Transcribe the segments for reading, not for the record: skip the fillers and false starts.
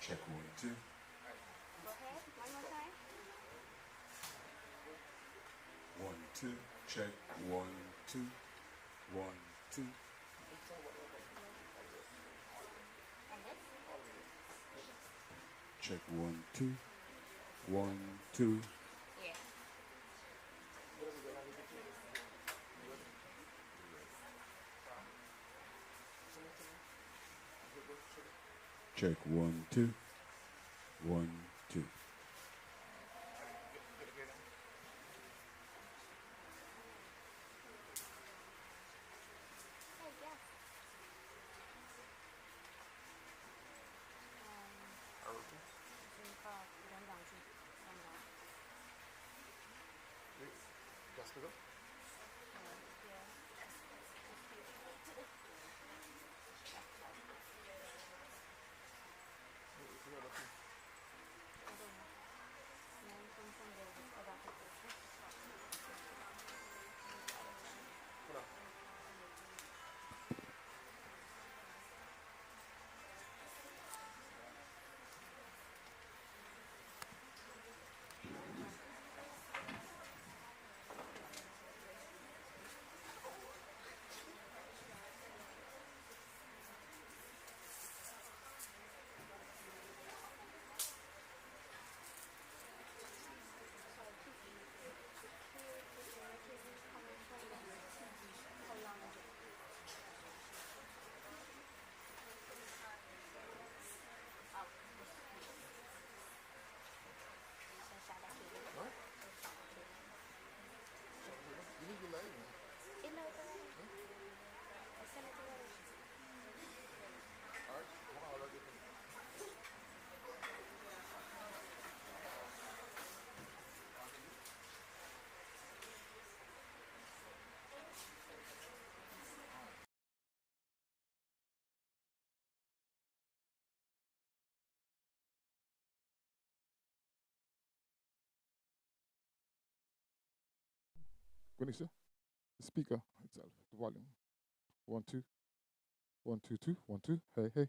Check one, two. Go ahead, one more time. One, two. Check one, two. One, two. And this? Check one, two. One, two. Yeah. Check one, two. One, two. Hey, yes. 지금 이런 거 안 주, 이런 거. Gaspedal? Yeah. I don't know. Man from Sunday about the business. You need your leg. It knows already. I sent it already. Alright, hold on, I'll get them. Gunisha, the speaker itself, the volume. 1, 2. 1, 2, 2. 1, 2. Hey, hey.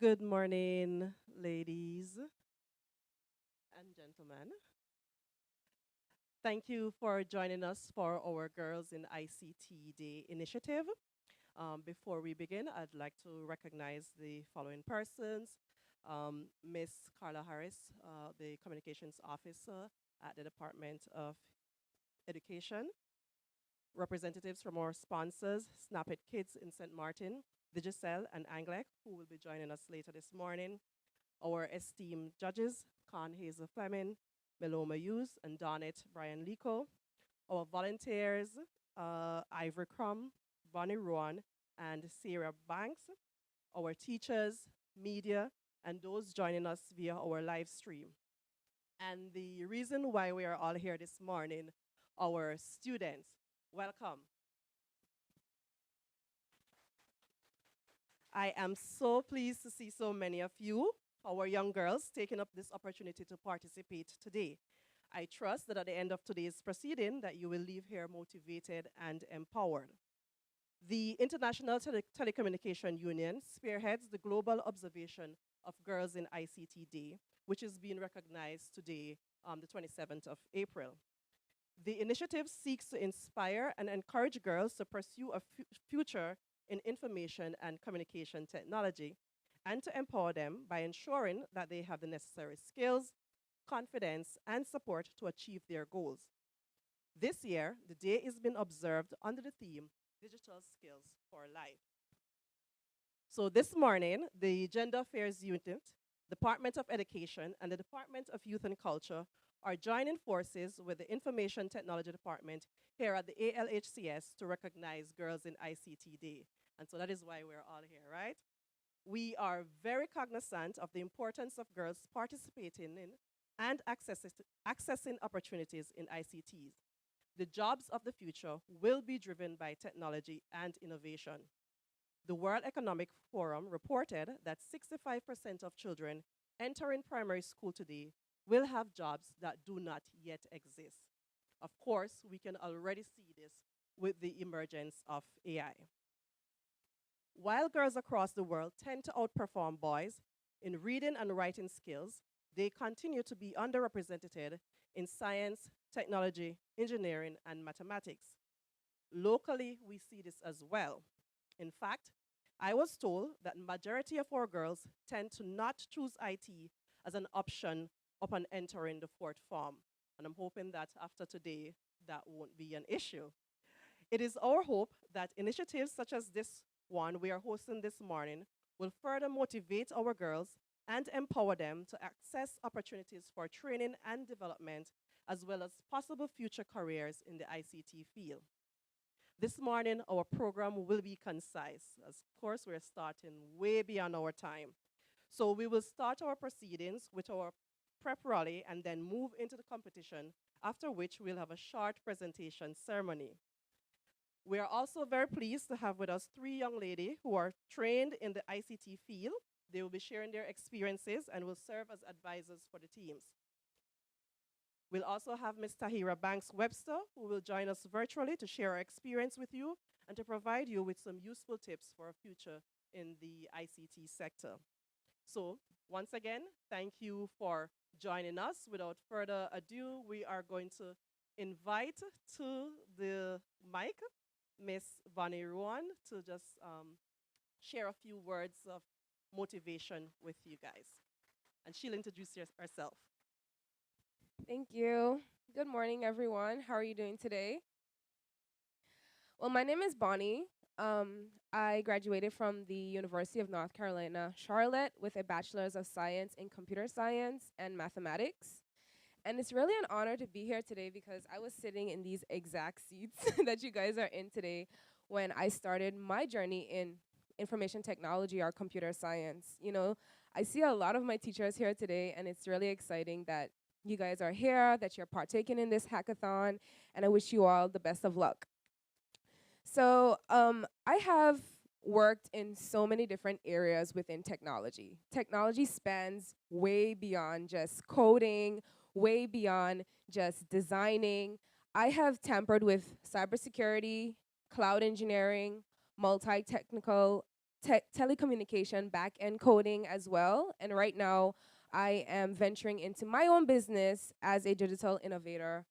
Good morning, ladies and gentlemen. Thank you for joining us for our Girls in ICT Day initiative. Before we begin, I'd like to recognize the following persons. Miss Carla Harris, the Communications Officer at the Department of Education. Representatives from our sponsors, Snap It Kids in St. Martin, Digicel and Anglec, who will be joining us later this morning. Our esteemed judges, Con Hazel Fleming, Meloma Hughes, and Donnet Brian Lico. Our volunteers, Ivory Crum, Bonnie Rowan, and Sarah Banks. Our teachers, media, and those joining us via our live stream. And the reason why we are all here this morning, our students, welcome. I am so pleased to see so many of you, our young girls, taking up this opportunity to participate today. I trust that at the end of today's proceeding that you will leave here motivated and empowered. The International Telecommunication Union spearheads the global observation of Girls in ICT Day, which is being recognized today, the 27th of April. The initiative seeks to inspire and encourage girls to pursue a future in information and communication technology and to empower them by ensuring that they have the necessary skills, confidence, and support to achieve their goals. This year, the day is being observed under the theme Digital Skills for Life. So this morning, the Gender Affairs Unit, Department of Education, and the Department of Youth and Culture are joining forces with the Information Technology Department here at the ALHCS to recognize Girls in ICT Day. And so that is why we're all here, right? We are very cognizant of the importance of girls participating in and accessing opportunities in ICTs. The jobs of the future will be driven by technology and innovation. The World Economic Forum reported that 65% of children entering primary school today will have jobs that do not yet exist. Of course, we can already see this with the emergence of AI. While girls across the world tend to outperform boys in reading and writing skills, they continue to be underrepresented in science, technology, engineering, and mathematics. Locally, we see this as well. In fact, I was told that majority of our girls tend to not choose IT as an option upon entering the fourth form. And I'm hoping that after today, that won't be an issue. It is our hope that initiatives such as this one we are hosting this morning will further motivate our girls and empower them to access opportunities for training and development, as well as possible future careers in the ICT field. This morning, our program will be concise. Of course, we're starting way beyond our time. So we will start our proceedings with our prep rally and then move into the competition, after which we'll have a short presentation ceremony. We are also very pleased to have with us three young ladies who are trained in the ICT field. They will be sharing their experiences and will serve as advisors for the teams. We'll also have Ms. Tahira Banks-Webster, who will join us virtually to share her experience with you and to provide you with some useful tips for a future in the ICT sector. So, once again, thank you for joining us. Without further ado, we are going to invite to the mic Miss Bonnie Rowan to just share a few words of motivation with you guys. And she'll introduce herself. Thank you. Good morning, everyone. How are you doing today? Well, my name is Bonnie. I graduated from the University of North Carolina, Charlotte, with a Bachelor's of Science in Computer Science and Mathematics. And it's really an honor to be here today because I was sitting in these exact seats that you guys are in today when I started my journey in information technology or computer science. You know, I see a lot of my teachers here today, and it's really exciting that you guys are here, that you're partaking in this hackathon, and I wish you all the best of luck. So I have worked in so many different areas within technology. Technology spans way beyond just coding, way beyond just designing. I have tampered with cybersecurity, cloud engineering, multi-technical telecommunication back-end coding as well. And right now, I am venturing into my own business as a digital innovator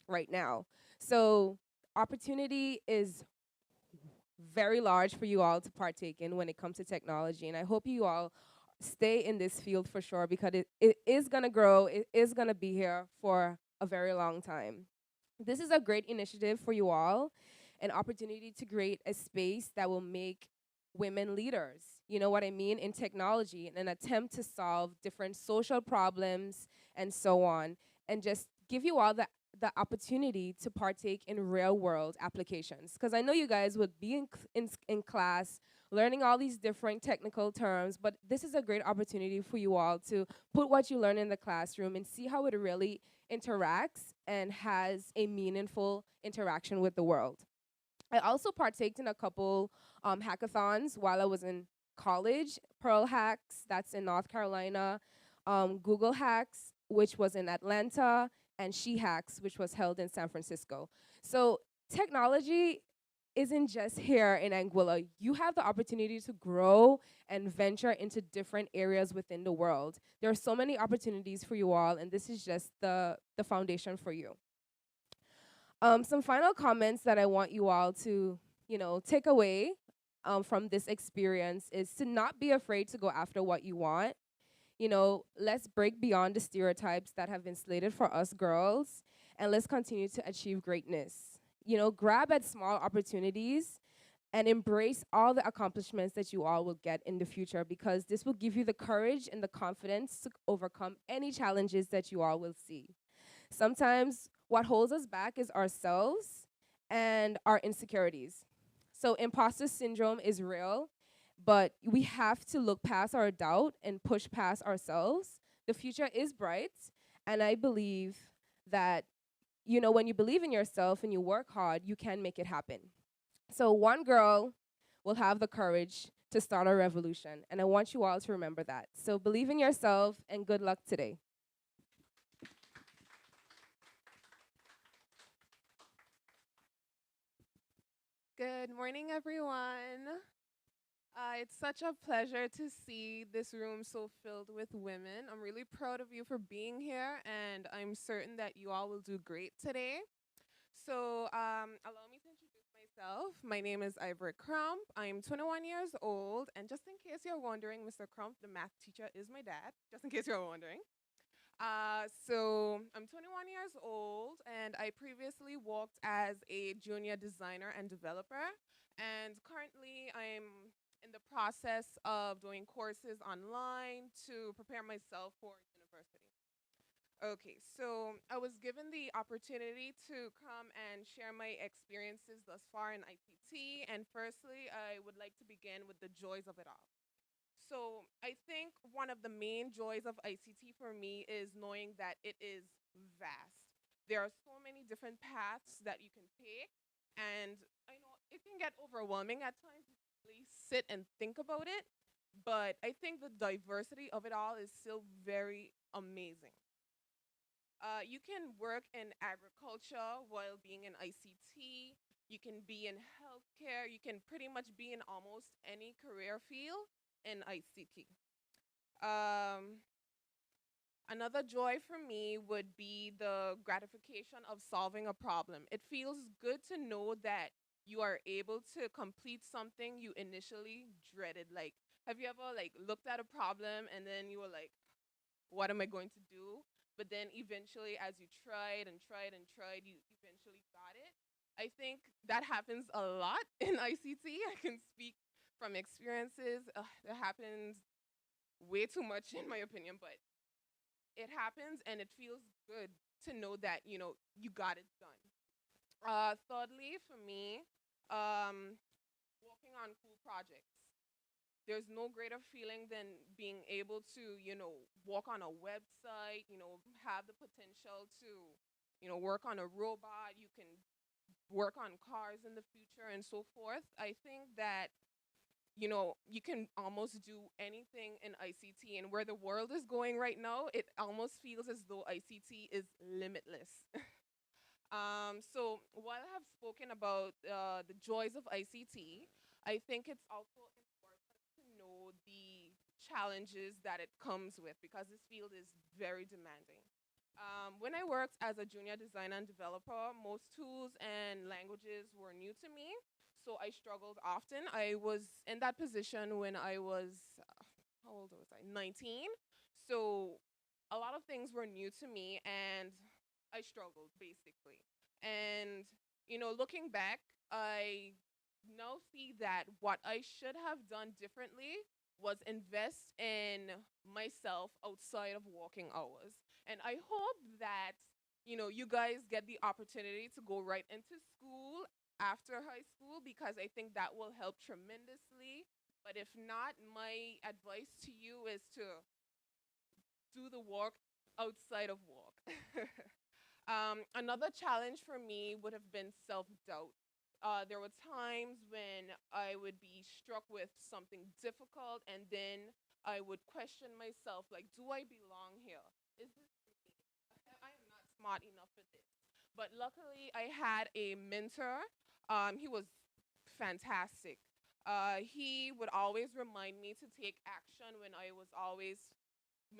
right now. So opportunity is very large for you all to partake in when it comes to technology. And I hope you all stay in this field for sure because it is going to grow, it is going to be here for a very long time. This is a great initiative for you all, an opportunity to create a space that will make women leaders, you know what I mean, in technology, in an attempt to solve different social problems and so on, and just give you all the opportunity to partake in real world applications. Because I know you guys would be in class learning all these different technical terms, but this is a great opportunity for you all to put what you learn in the classroom and see how it really interacts and has a meaningful interaction with the world. I also partaked in a couple hackathons while I was in college. Pearl Hacks, that's in North Carolina. Google Hacks, which was in Atlanta. And She Hacks, which was held in San Francisco. So technology isn't just here in Anguilla. You have the opportunity to grow and venture into different areas within the world. There are so many opportunities for you all, and this is just the foundation for you. Some final comments that I want you all to, take away from this experience is to not be afraid to go after what you want. Let's break beyond the stereotypes that have been slated for us girls, and let's continue to achieve greatness. Grab at small opportunities and embrace all the accomplishments that you all will get in the future, because this will give you the courage and the confidence to overcome any challenges that you all will see. Sometimes what holds us back is ourselves and our insecurities. So imposter syndrome is real, but we have to look past our doubt and push past ourselves. The future is bright, and I believe that, when you believe in yourself and you work hard, you can make it happen. So one girl will have the courage to start a revolution, and I want you all to remember that. So believe in yourself, and good luck today. Good morning, everyone. It's such a pleasure to see this room so filled with women. I'm really proud of you for being here, and I'm certain that you all will do great today. So allow me to introduce myself. My name is Ivory Crump. I'm 21 years old, and just in case you're wondering, Mr. Crump, the math teacher, is my dad, just in case you're wondering. So I'm 21 years old, and I previously worked as a junior designer and developer, and currently I'm in the process of doing courses online to prepare myself for university. Okay, so I was given the opportunity to come and share my experiences thus far in ICT, and firstly, I would like to begin with the joys of it all. So I think one of the main joys of ICT for me is knowing that it is vast. There are so many different paths that you can take, and I know it can get overwhelming at times if you really sit and think about it, but I think the diversity of it all is still very amazing. You can work in agriculture while being in ICT. You can be in healthcare. You can pretty much be in almost any career field in ICT. Um, Another joy for me would be the gratification of solving a problem. It feels good to know that you are able to complete something you initially dreaded. Like, have you ever looked at a problem and then you were like, what am I going to do? But then eventually, as you tried and tried and tried, you eventually got it. I think that happens a lot in ICT. I can speak from experiences. It happens way too much, in my opinion, but it happens and it feels good to know that, you got it done. Thirdly, for me, working on cool projects. There's no greater feeling than being able to, work on a website, have the potential to, work on a robot. You can work on cars in the future and so forth. I think that, you can almost do anything in ICT, and where the world is going right now, it almost feels as though ICT is limitless. So while I have spoken about the joys of ICT, I think it's also important to know the challenges that it comes with because this field is very demanding. When I worked as a junior designer and developer, most tools and languages were new to me, so I struggled often. I was in that position when I was, how old was I? 19. So a lot of things were new to me, and I struggled basically. And looking back, I now see that what I should have done differently was invest in myself outside of working hours. And I hope that, you guys get the opportunity to go right into school after high school because I think that will help tremendously. But if not, my advice to you is to do the work outside of work. Another challenge for me would have been self-doubt. There were times when I would be struck with something difficult and then I would question myself, like, do I belong here? Is this for me? I am not smart enough for this. But luckily, I had a mentor. He was fantastic. He would always remind me to take action when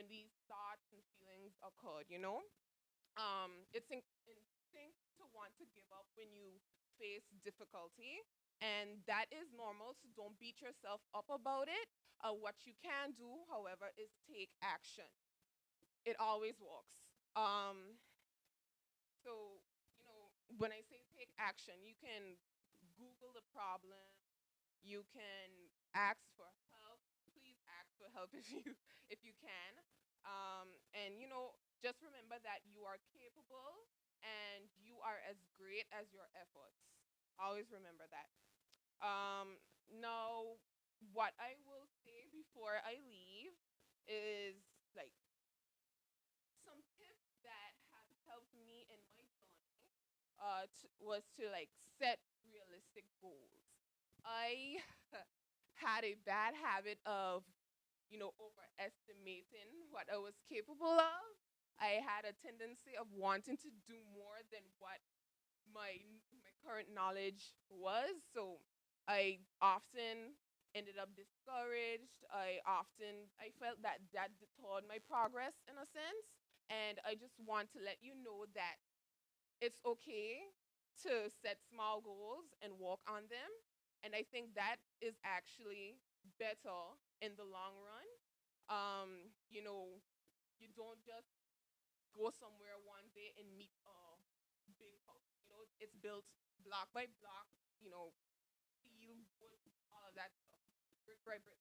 these thoughts and feelings occurred. It's instinct to want to give up when you face difficulty, and that is normal. So don't beat yourself up about it. What you can do, however, is take action. It always works. So when I say take action, you can Google the problem. You can ask for help. Please ask for help if you can. And just remember that you are capable and you are as great as your efforts. Always remember that. Now, what I will say before I leave is like some tips that have helped me in my journey was to like set realistic goals. I had a bad habit of overestimating what I was capable of. I had a tendency of wanting to do more than what my current knowledge was. So I often ended up discouraged. I felt that that detoured my progress in a sense. And I just want to let you know that it's okay to set small goals and work on them. And I think that is actually better in the long run. You don't just go somewhere one day and meet a big house. It's built block by block, steel, wood, all of that stuff. Brick by brick,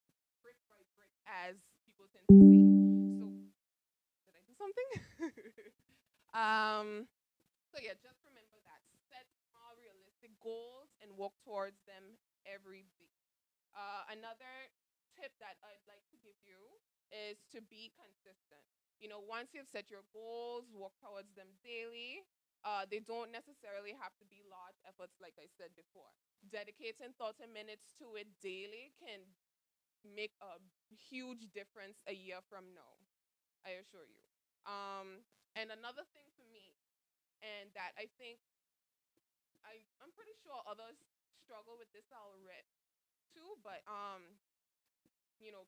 as people tend to say. So, did I do something? um, so yeah, just remember that. Set small, realistic goals and work towards them every day. Another tip that I'd like to give you is to be consistent. Once you've set your goals, work towards them daily. They don't necessarily have to be large efforts, like I said before. Dedicating 30 minutes to it daily can make a huge difference a year from now, I assure you. And another thing for me, and that I think I'm pretty sure others struggle with this already too, but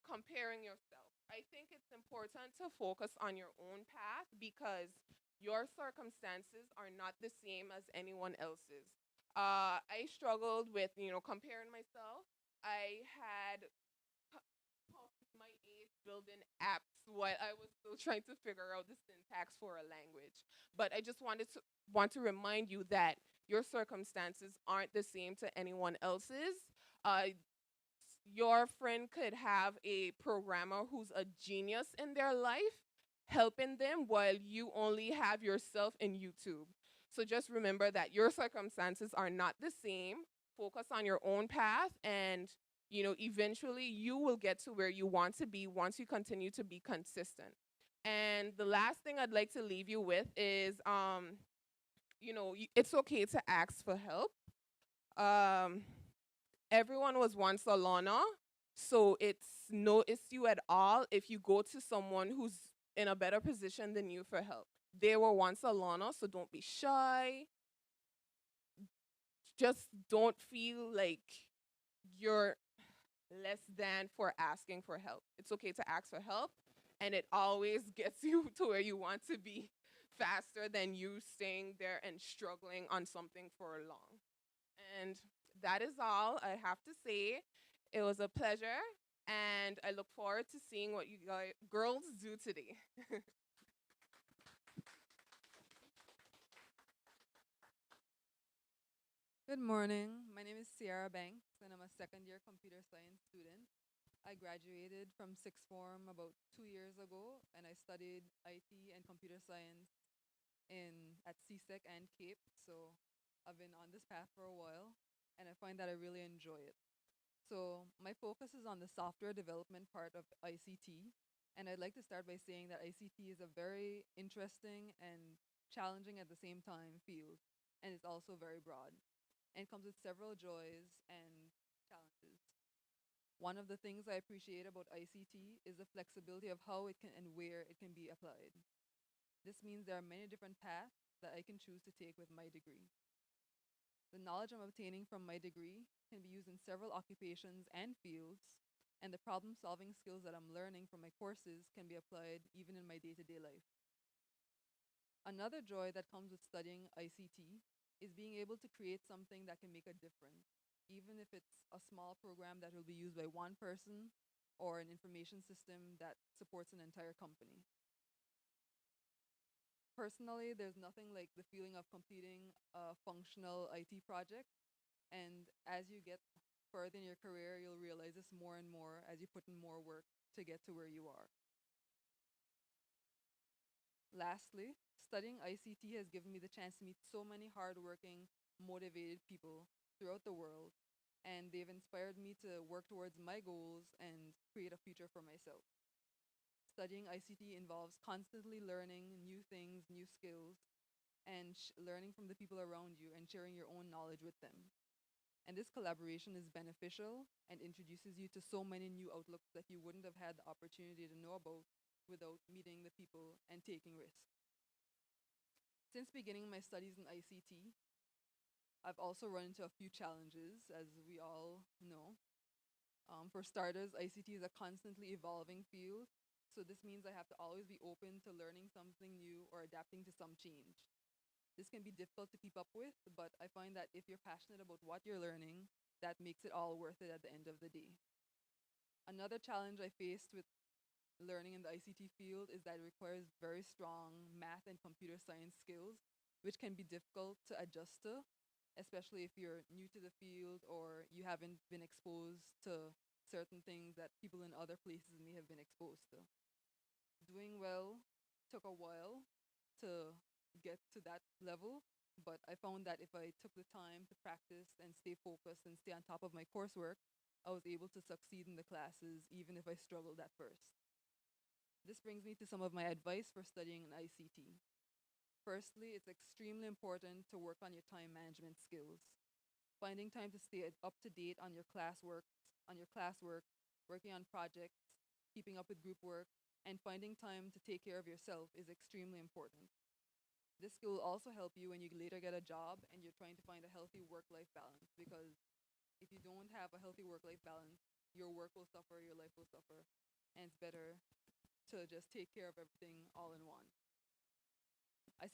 comparing yourself. I think it's important to focus on your own path because your circumstances are not the same as anyone else's. I struggled with, comparing myself. I had passed my age building apps while I was still trying to figure out the syntax for a language. But I just want to remind you that your circumstances aren't the same to anyone else's. Your friend could have a programmer who's a genius in their life helping them while you only have yourself in YouTube. So just remember that your circumstances are not the same. Focus on your own path and eventually you will get to where you want to be once you continue to be consistent. And the last thing I'd like to leave you with is it's okay to ask for help. Um Everyone was once a learner, so it's no issue at all if you go to someone who's in a better position than you for help. They were once a learner, so don't be shy. Just don't feel like you're less than for asking for help. It's okay to ask for help, and it always gets you to where you want to be faster than you staying there and struggling on something for long. And that is all I have to say. It was a pleasure, and I look forward to seeing what you guys, girls do today. Good morning. My name is Sierra Banks, and I'm a second-year computer science student. I graduated from sixth form about 2 years ago, and I studied IT and computer science at CSEC and Cape. So I've been on this path for a while, and I find that I really enjoy it. So my focus is on the software development part of ICT, and I'd like to start by saying that ICT is a very interesting and challenging at the same time field, and it's also very broad and comes with several joys and challenges. One of the things I appreciate about ICT is the flexibility of how it can and where it can be applied. This means there are many different paths that I can choose to take with my degree. The knowledge I'm obtaining from my degree can be used in several occupations and fields, and the problem-solving skills that I'm learning from my courses can be applied even in my day-to-day life. Another joy that comes with studying ICT is being able to create something that can make a difference, even if it's a small program that will be used by one person or an information system that supports an entire company. Personally, there's nothing like the feeling of completing a functional IT project, and as you get further in your career, you'll realize this more and more as you put in more work to get to where you are. Lastly, studying ICT has given me the chance to meet so many hardworking, motivated people throughout the world, and they've inspired me to work towards my goals and create a future for myself. Studying ICT involves constantly learning new things, new skills, and learning from the people around you and sharing your own knowledge with them. And this collaboration is beneficial and introduces you to so many new outlooks that you wouldn't have had the opportunity to know about without meeting the people and taking risks. Since beginning my studies in ICT, I've also run into a few challenges, as we all know. For starters, ICT is a constantly evolving field, so this means I have to always be open to learning something new or adapting to some change. This can be difficult to keep up with, but I find that if you're passionate about what you're learning, that makes it all worth it at the end of the day. Another challenge I faced with learning in the ICT field is that it requires very strong math and computer science skills, which can be difficult to adjust to, especially if you're new to the field or you haven't been exposed to certain things that people in other places may have been exposed to. Doing well took a while to get to that level, but I found that if I took the time to practice and stay focused and stay on top of my coursework, I was able to succeed in the classes even if I struggled at first. This brings me to some of my advice for studying in ICT. Firstly, it's extremely important to work on your time management skills. Finding time to stay up to date on your classwork, working on projects, keeping up with group work, and finding time to take care of yourself is extremely important. This skill will also help you when you later get a job and you're trying to find a healthy work-life balance, because if you don't have a healthy work-life balance, your work will suffer, your life will suffer, and it's better to just take care of everything all in one. I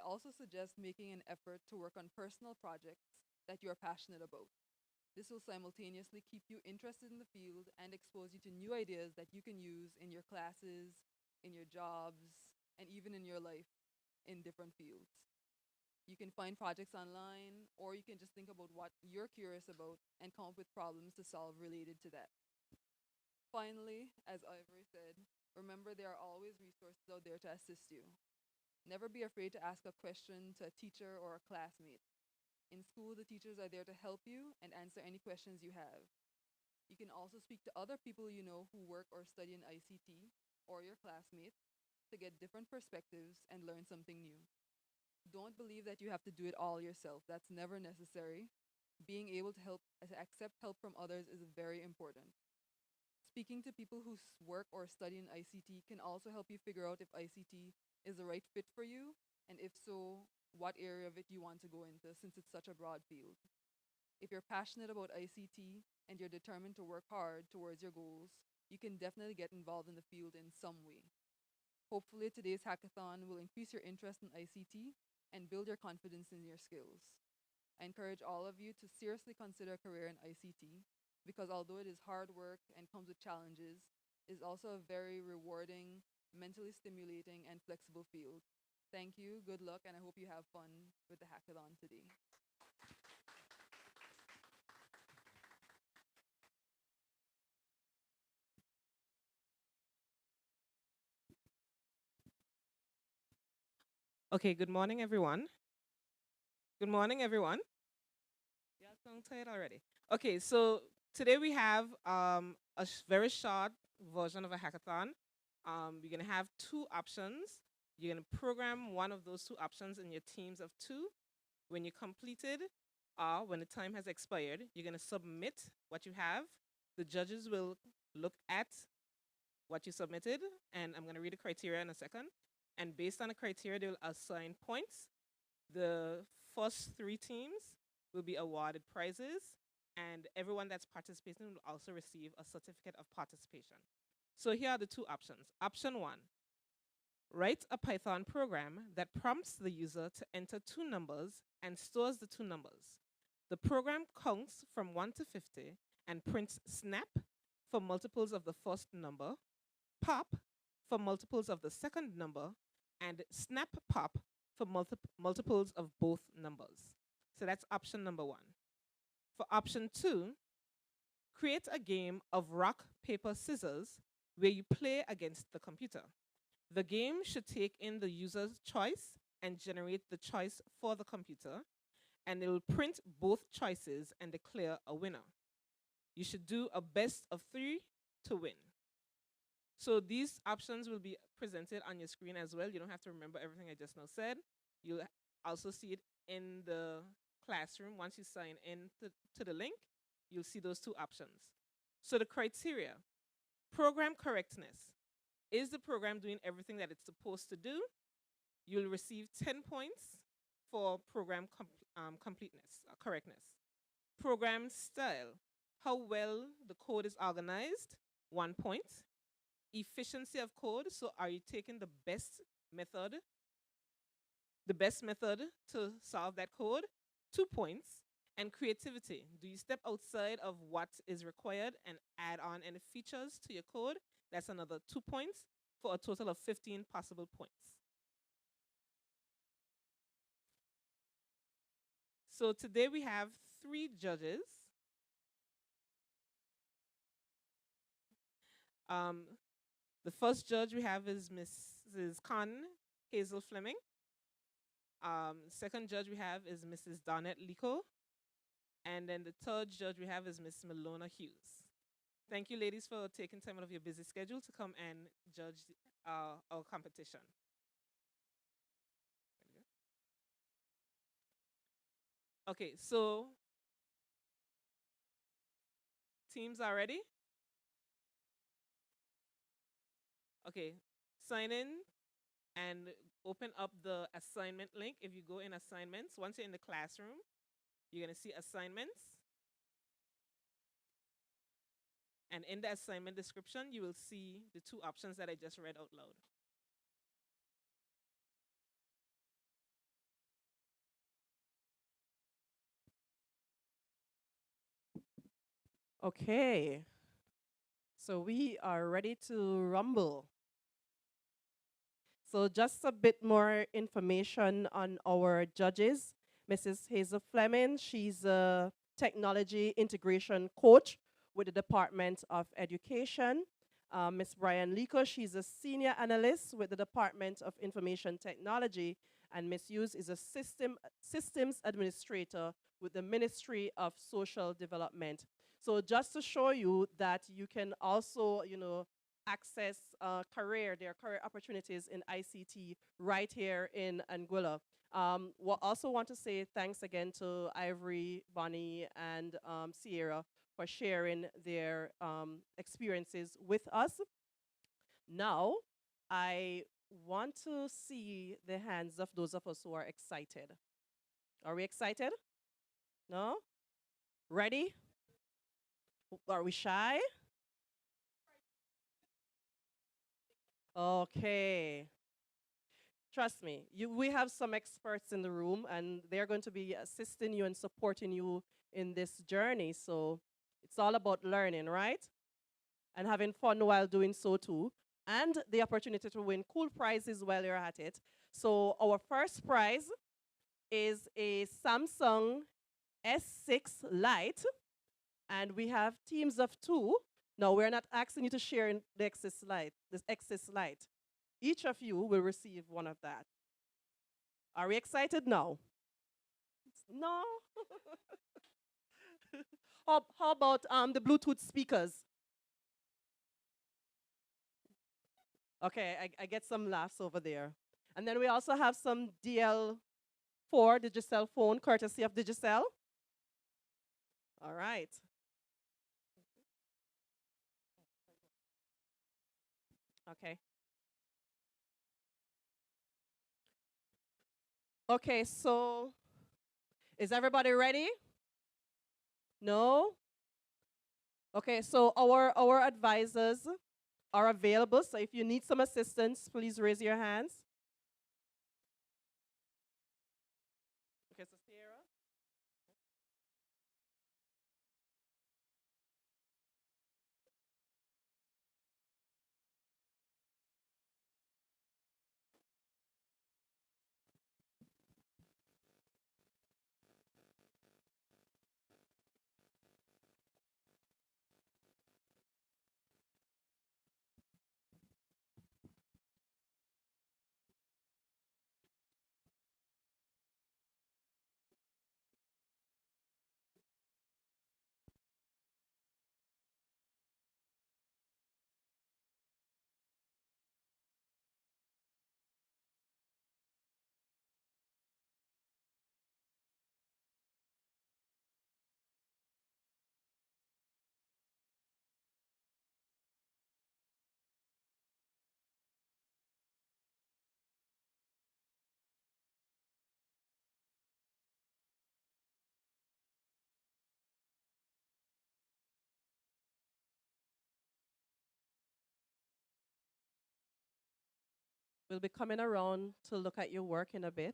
also suggest making an effort to work on personal projects that you are passionate about. This will simultaneously keep you interested in the field and expose you to new ideas that you can use in your classes, in your jobs, and even in your life in different fields. You can find projects online, or you can just think about what you're curious about and come up with problems to solve related to that. Finally, as Ivory said, remember there are always resources out there to assist you. Never be afraid to ask a question to a teacher or a classmate. In school, the teachers are there to help you and answer any questions you have. You can also speak to other people you know who work or study in ICT or your classmates to get different perspectives and learn something new. Don't believe that you have to do it all yourself. That's never necessary. Being able to accept help from others is very important. Speaking to people who work or study in ICT can also help you figure out if ICT is the right fit for you, and if so, what area of it you want to go into, since it's such a broad field. If you're passionate about ICT and you're determined to work hard towards your goals, you can definitely get involved in the field in some way. Hopefully, today's hackathon will increase your interest in ICT and build your confidence in your skills. I encourage all of you to seriously consider a career in ICT because although it is hard work and comes with challenges, it is also a very rewarding, mentally stimulating, and flexible field. Thank you, good luck, and I hope you have fun with the hackathon today. Okay, good morning, everyone. Good morning, everyone. Yeah, tongue tied already. Okay, so today we have a very short version of a hackathon. You're gonna have two options. You're gonna program one of those two options in your teams of two. When you completed, when the time has expired, you're gonna submit what you have. The judges will look at what you submitted, and I'm gonna read the criteria in a second. And based on the criteria, they will assign points. The first three teams will be awarded prizes, and everyone that's participating will also receive a certificate of participation. So here are the two options. Option one, write a Python program that prompts the user to enter two numbers and stores the two numbers. The program counts from 1 to 50 and prints snap for multiples of the first number, pop for multiples of the second number, and snap pop for multiples of both numbers. So that's option number one. For option two, create a game of rock, paper, scissors where you play against the computer. The game should take in the user's choice and generate the choice for the computer, and it will print both choices and declare a winner. You should do a best of three to win. So these options will be presented on your screen as well. You don't have to remember everything I just now said. You'll also see it in the classroom. Once you sign in to the link, you'll see those two options. So the criteria, program correctness. Is the program doing everything that it's supposed to do? You'll receive 10 points for program completeness, correctness. Program style, how well the code is organized, 1 point. Efficiency of code, so are you taking the best method to solve that code, 2 points. And creativity, do you step outside of what is required and add on any features to your code? That's another 2 points for a total of 15 possible points. So today we have 3 judges. The first judge we have is Mrs. Khan Hazel Fleming. Second judge we have is Mrs. Donette Lico. And then the third judge we have is Miss Melona Hughes. Thank you, ladies, for taking time out of your busy schedule to come and judge our competition. Okay, so teams are ready? Okay, sign in and open up the assignment link. If you go in assignments, once you're in the classroom, you're gonna see assignments. And in the assignment description, you will see the 2 options that I just read out loud. Okay. So we are ready to rumble. So just a bit more information on our judges. Mrs. Hazel Fleming, she's a technology integration coach with the Department of Education. Ms. Brian Lico, she's a senior analyst with the Department of Information Technology. And Ms. Hughes is a systems administrator with the Ministry of Social Development. So just to show you that you can also, access there are career opportunities in ICT right here in Anguilla. Also want to say thanks again to Ivory, Bonnie, and Sierra for sharing their experiences with us. Now, I want to see the hands of those of us who are excited. Are we excited? No? Ready? Are we shy? Okay. Trust me, we have some experts in the room, and they're going to be assisting you and supporting you in this journey. So it's all about learning, right? And having fun while doing so too. And the opportunity to win cool prizes while you're at it. So our first prize is a Samsung S6 Lite, and we have teams of 2. Now, we're not asking you to share in the Xs Lite, this Xs Lite. Each of you will receive one of that. Are we excited now? No? How about the Bluetooth speakers? Okay, I get some laughs over there. And then we also have some DL4 Digicel phone, courtesy of Digicel. All right. Okay. Okay, so is everybody ready? No? Okay, so our advisors are available. So if you need some assistance, please raise your hands. Okay, so Sierra. We'll be coming around to look at your work in a bit.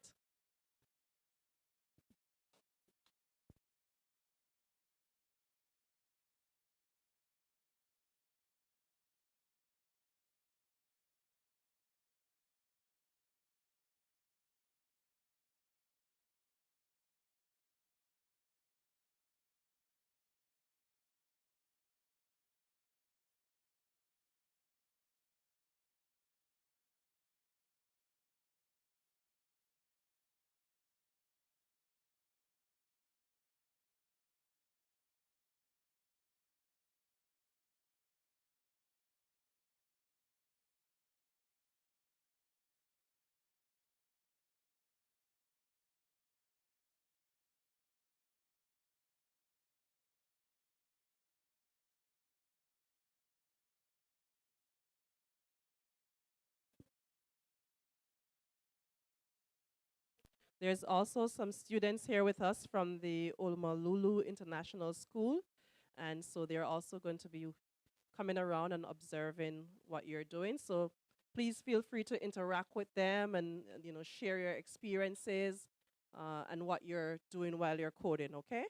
There's also some students here with us from the Olmalulu International School. And so they're also going to be coming around and observing what you're doing. So please feel free to interact with them and share your experiences and what you're doing while you're coding, okay?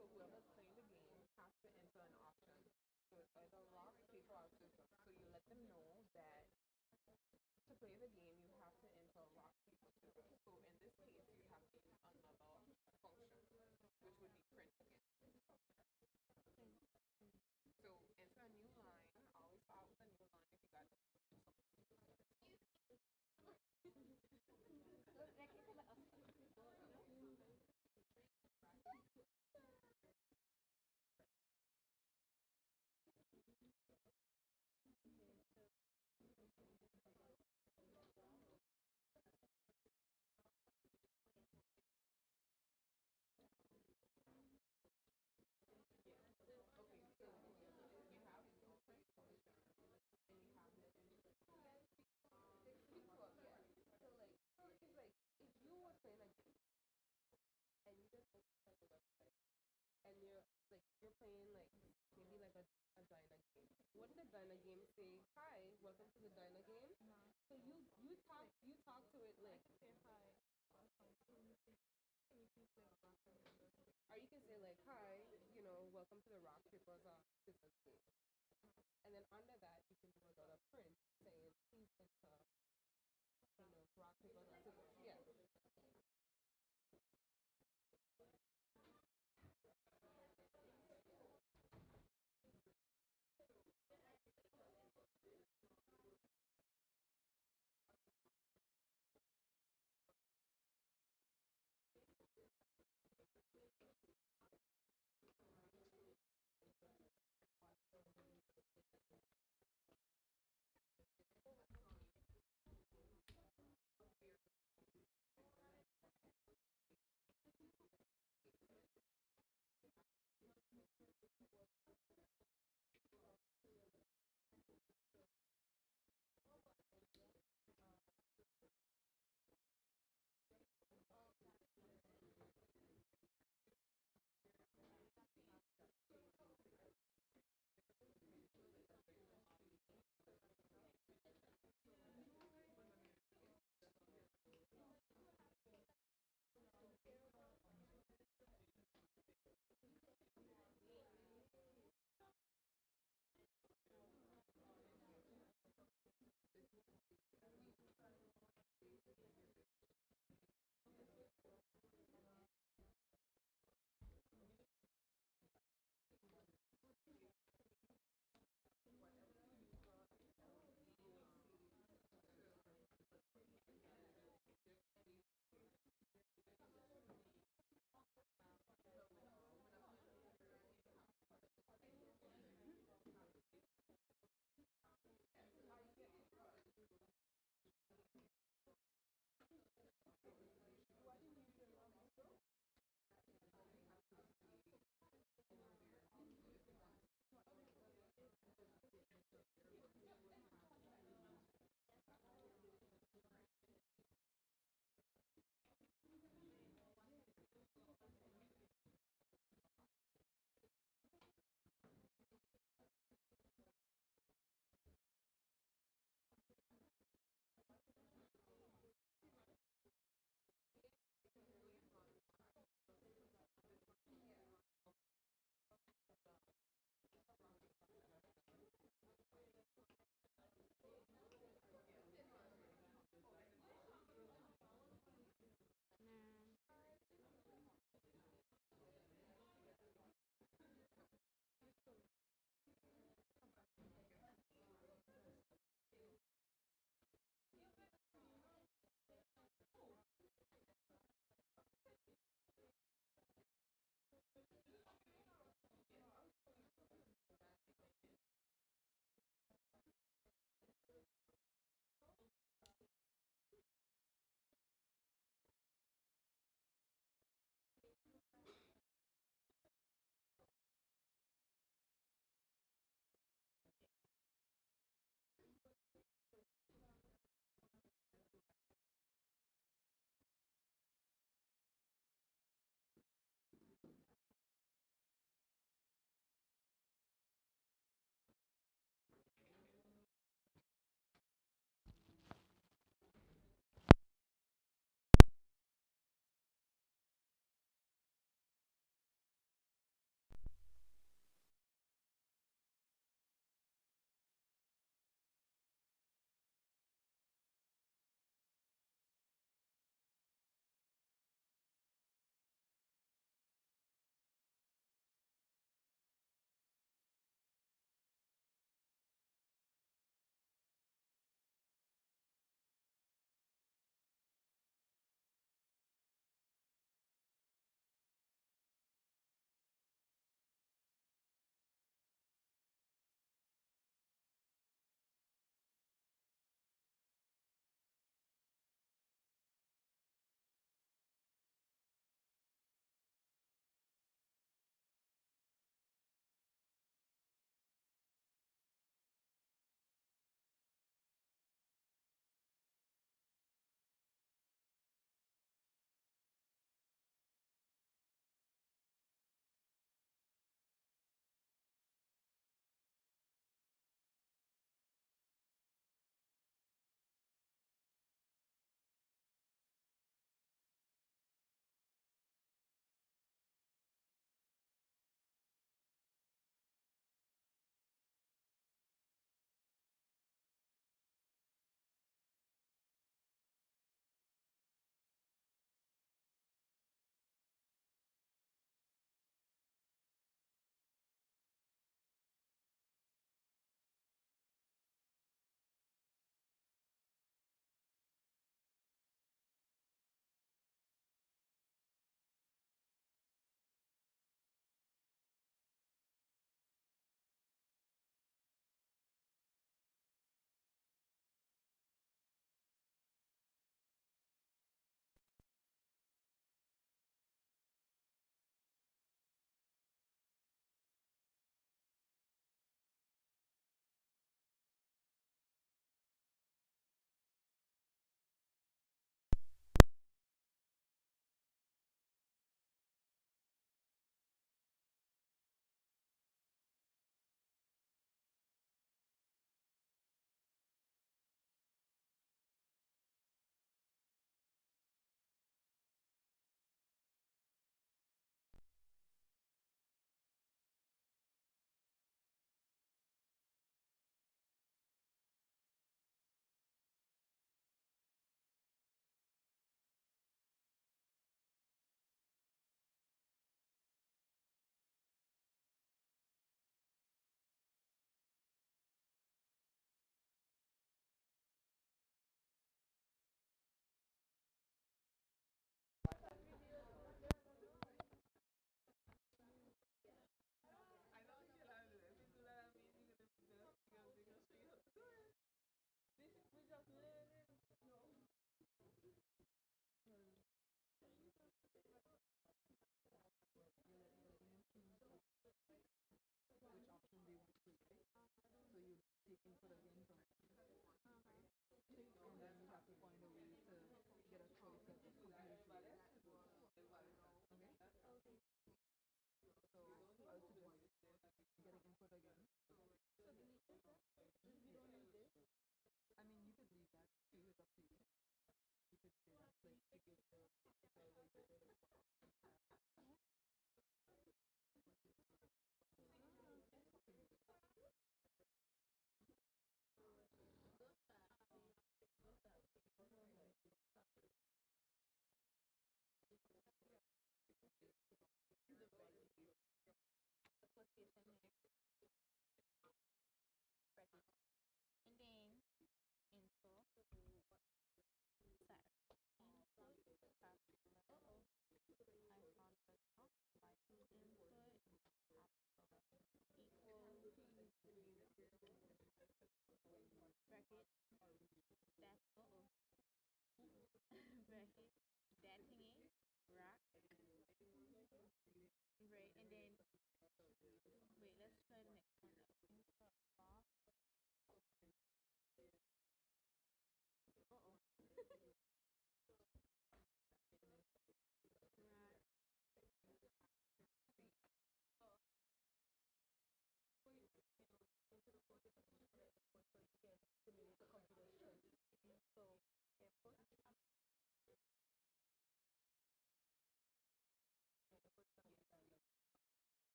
So whoever's playing the game has to enter an option. So it's either rock, paper, or scissors. So you let them know that to play the game, you have to enter rock, paper, scissors. So in this case, you have to use another function, which would be print again. So enter a new line. Always start with a new line if you got if you were playing a game and you just open up the website and you're playing like maybe like a diner game. Wouldn't the diner game say, "Hi, welcome to the diner game"? So you talk to it like, or you can say like, "Hi, welcome to the rock paper scissors game." And then under that you can do another print saying, "Please enter, rock paper scissors." Yeah.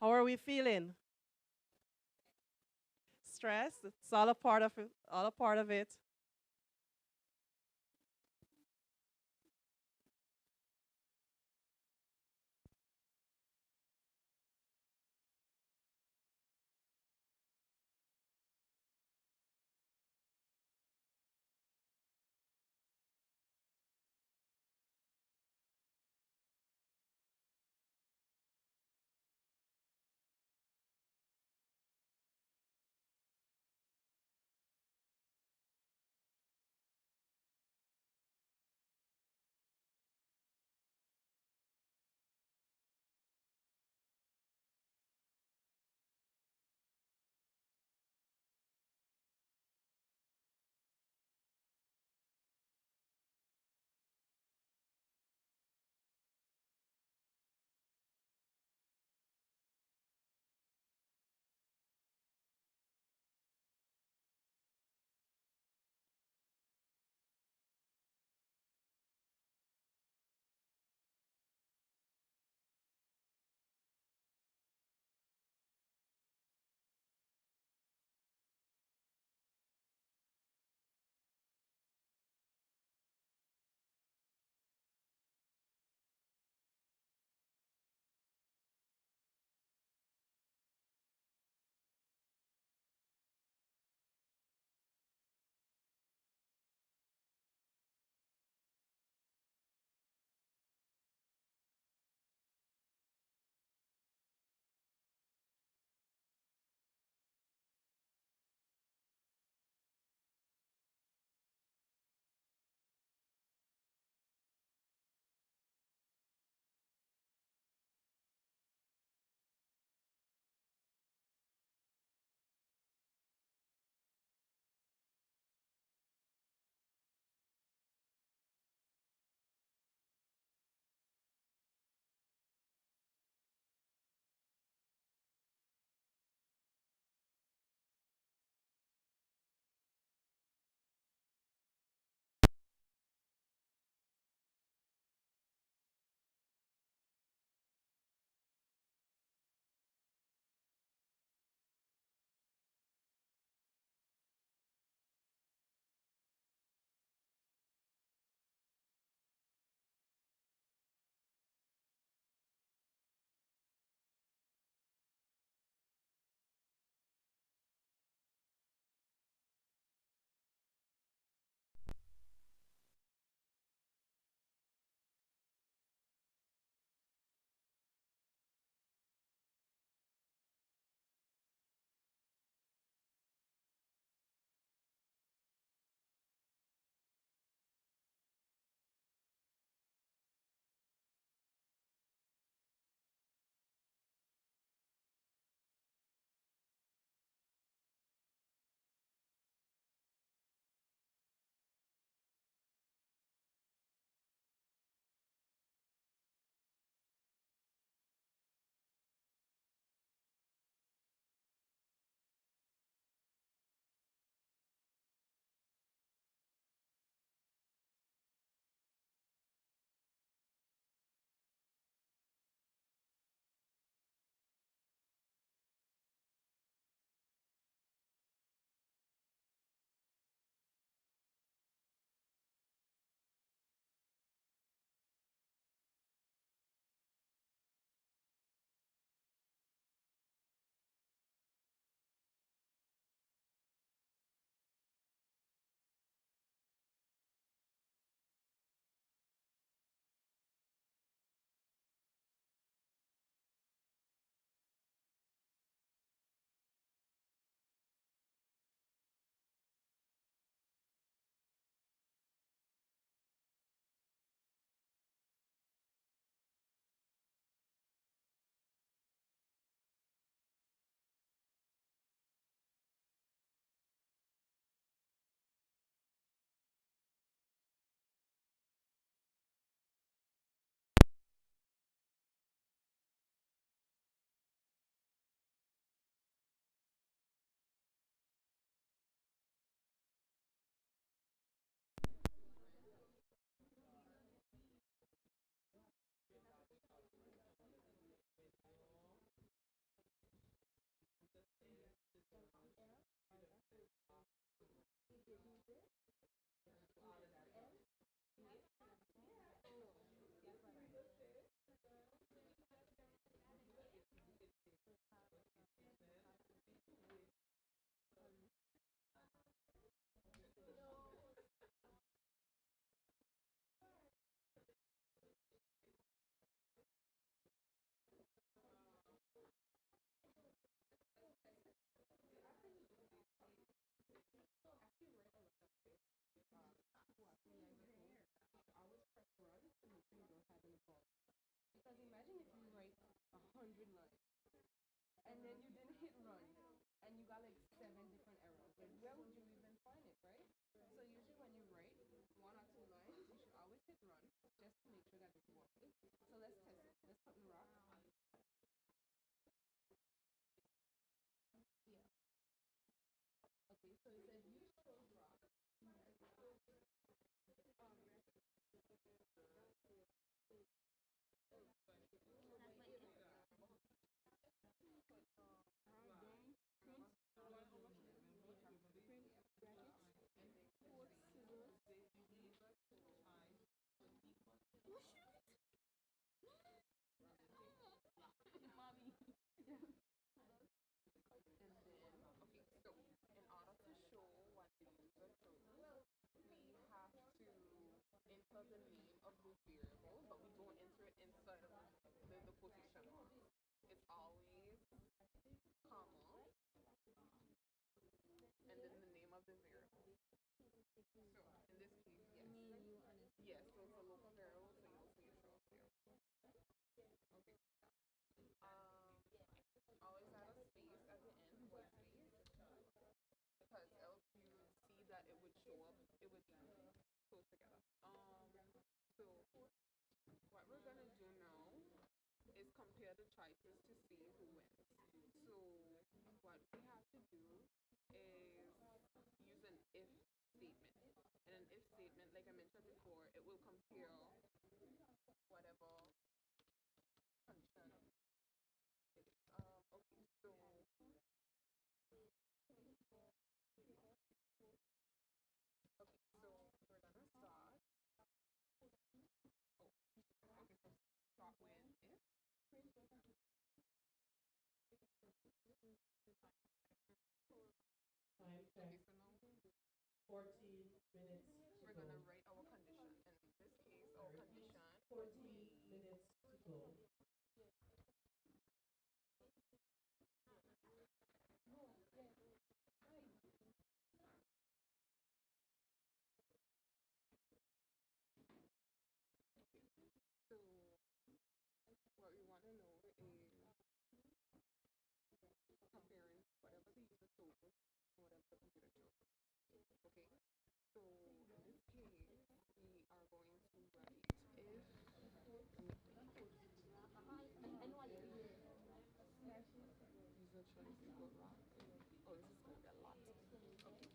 How are we feeling? Stressed? It's all a part of it. All a part of it. Because imagine if you write 100 lines and then you didn't hit run and you got like 7 different errors. Like where would you even find it, right? So usually when you write 1 or 2 lines, you should always hit run just to make sure that it's working. So let's test it. Let's put in rock. Yeah. Okay, so it says use short rock. Mommy. And then, okay, so in order to show what the user chose, we have to enter the name of the variable, but we don't enter it inside of the quotation marks. It's always comma and then the name of the variable. So in this case, yes. Yes, so it's a local variable, so you'll see a show up there. Okay. Always add a space at the end, white space, because else you would see that it would show up, it would be close together. So what we're gonna do now is compare the choices to see who wins. So what we have to do is use an if statement. And an if statement, like I mentioned before, it will compare whatever condition it is. Okay, so we're gonna start. Oh, okay, so start with if. Okay, so now 14 minutes we're to gonna go. write our condition. And in this case, I our repeat, condition would 14 be minutes to go. so what we want to know is comparing whatever the user told us and whatever the computer chose. Okay, so in this case, we are going to write if. User choice equal rock. Oh, this is going to be a lot. Okay.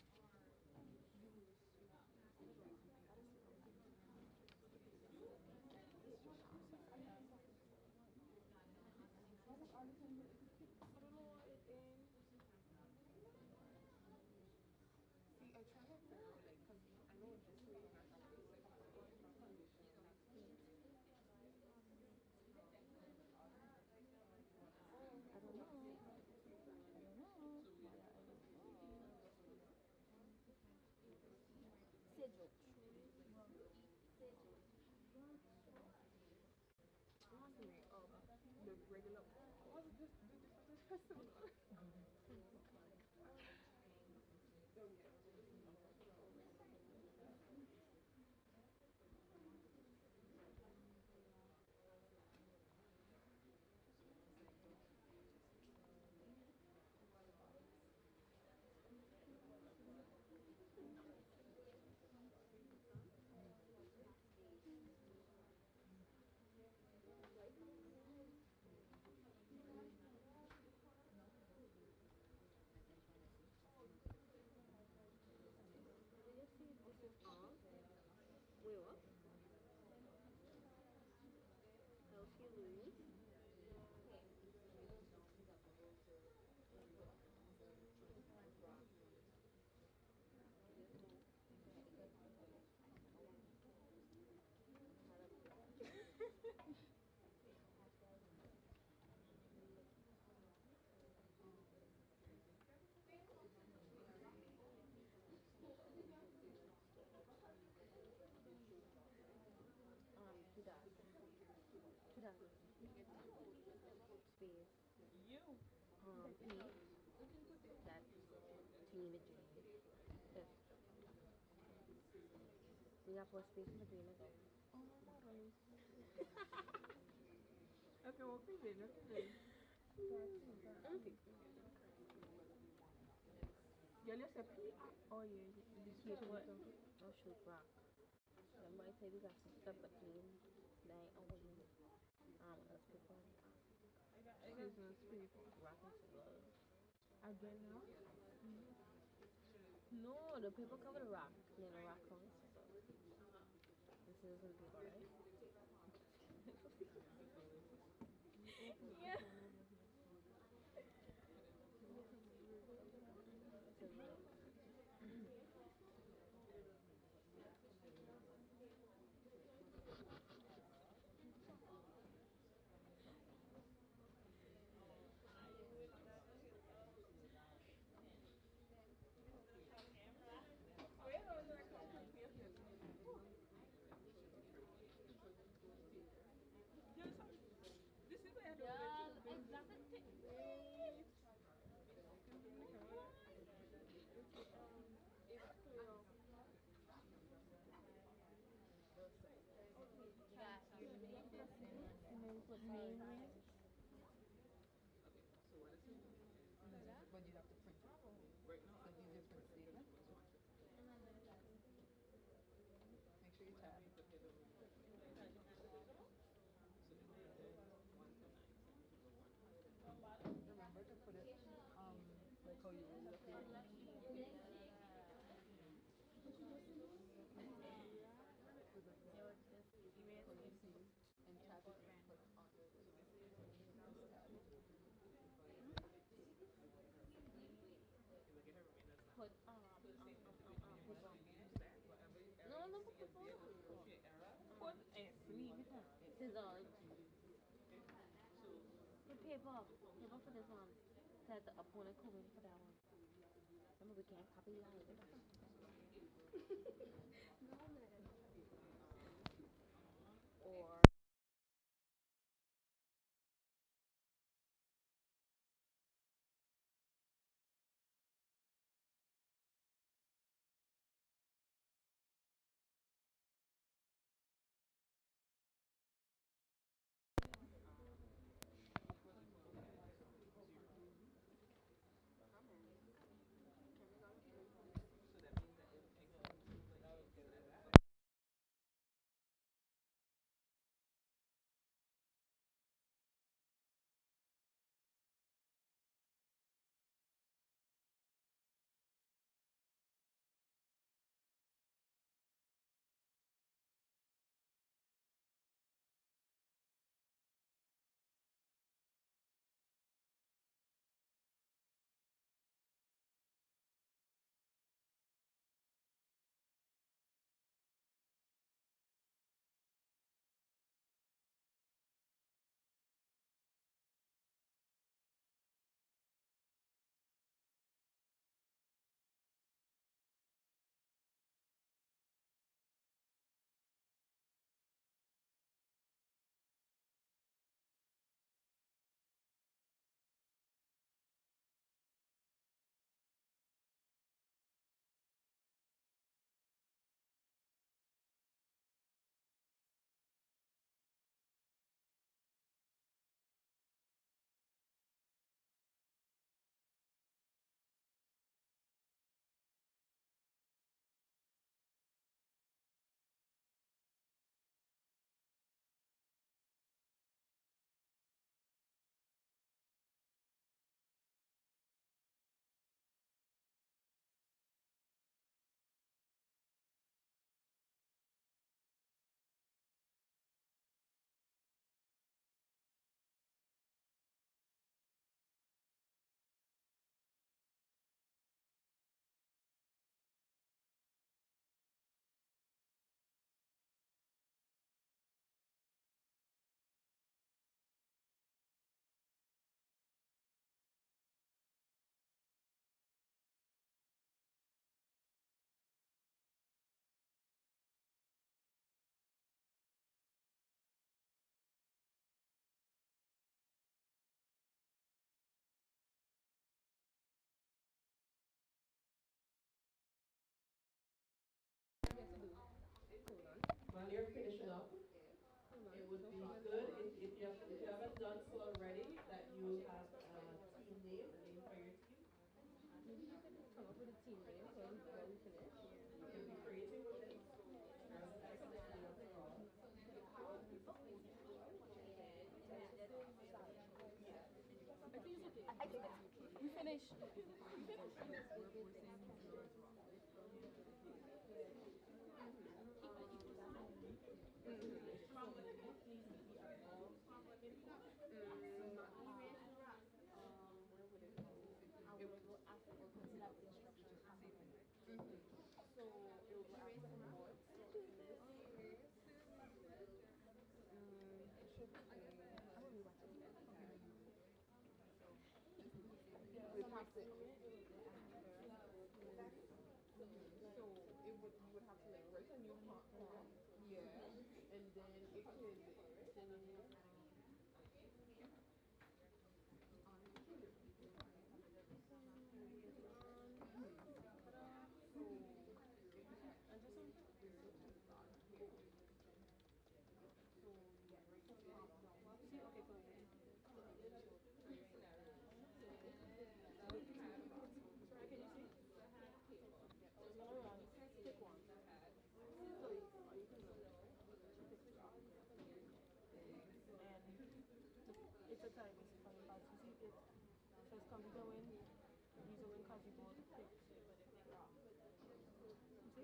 I don't know why it ain't. See, I try to figure out, like, because I know this way I have to set up a condition. I don't know. The regular. What's this? The similar. Wait, what? Healthy lose. Two dots. Two dots. Space. E. That teeny bit J. F. We have more space in between it. Okay, what we doing? What we doing? Girl, you say P. Oh yeah, this is what. Oh shoot, rock. I might say we got some stuff between tonight and when us people Jesus people. rocking together. Again now? No, the people cover the rock. Then the rock covers the stuff. This is the people, right? Yeah. But you have to print it. So these are print statements. Make sure you tab. Remember to put it like how you would look at it. And tab it and put under this tab. Put no, no, put the phone. Put leave it on. Scissors. The paper. Paper for this one. Said the opponent come in for that one. Remember we can't copy live. Or team name when we finish. We finish. It's a time, it's funny, but you see it first come going, use the win cause you both pick, you see?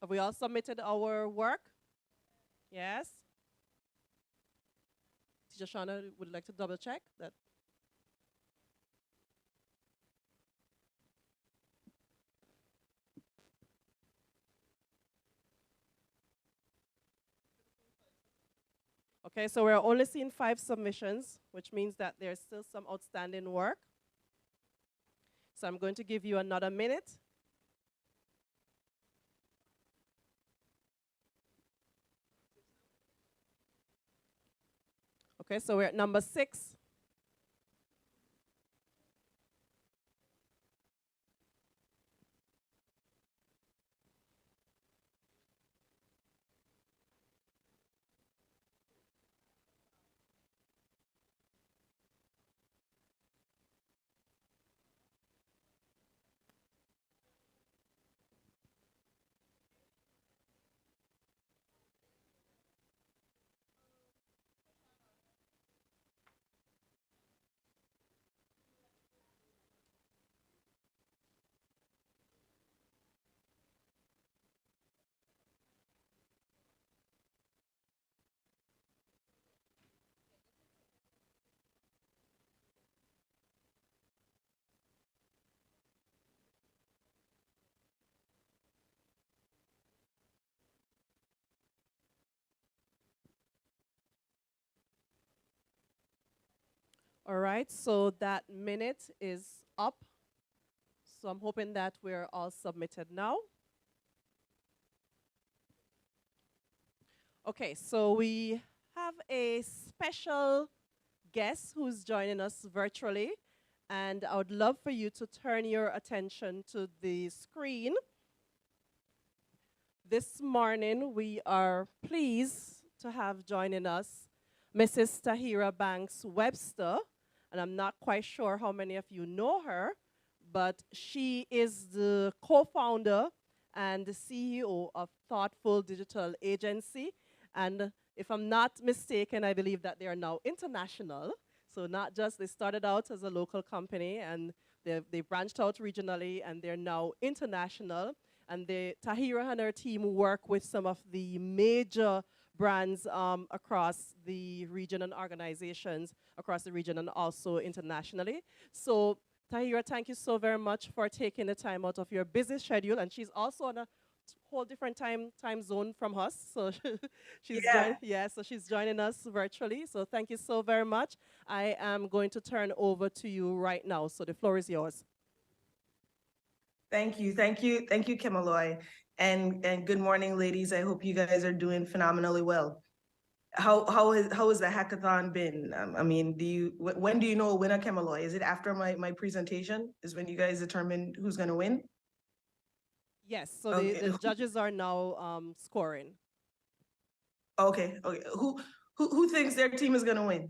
Have we all submitted our work? Yes? Teacher Shauna would like to double check that. Okay, so we're only seeing 5 submissions, which means that there's still some outstanding work. So I'm going to give you another minute. Okay, so we're at number 6. All right, so that minute is up. So I'm hoping that we're all submitted now. Okay, so we have a special guest who's joining us virtually, and I would love for you to turn your attention to the screen. This morning, we are pleased to have joining us Mrs. Tahira Banks Webster, and I'm not quite sure how many of you know her, but she is the co-founder and the CEO of Thoughtful Digital Agency. And if I'm not mistaken, I believe that they are now international. So not just, they started out as a local company and they branched out regionally and they're now international. And Tahira and her team work with some of the major brands across the region and organizations across the region and also internationally. So Tahira, thank you so very much for taking the time out of your busy schedule. And she's also on a whole different time zone from us. So so she's joining us virtually. So thank you so very much. I am going to turn over to you right now. So the floor is yours. Thank you, Kim Aloy. And good morning, ladies. I hope you guys are doing phenomenally well. How has the hackathon been? I mean, when do you know a winner, Kim Aloy? Is it after my presentation? Is when you guys determine who's going to win? Yes. So the judges are now scoring. Okay. Who thinks their team is going to win?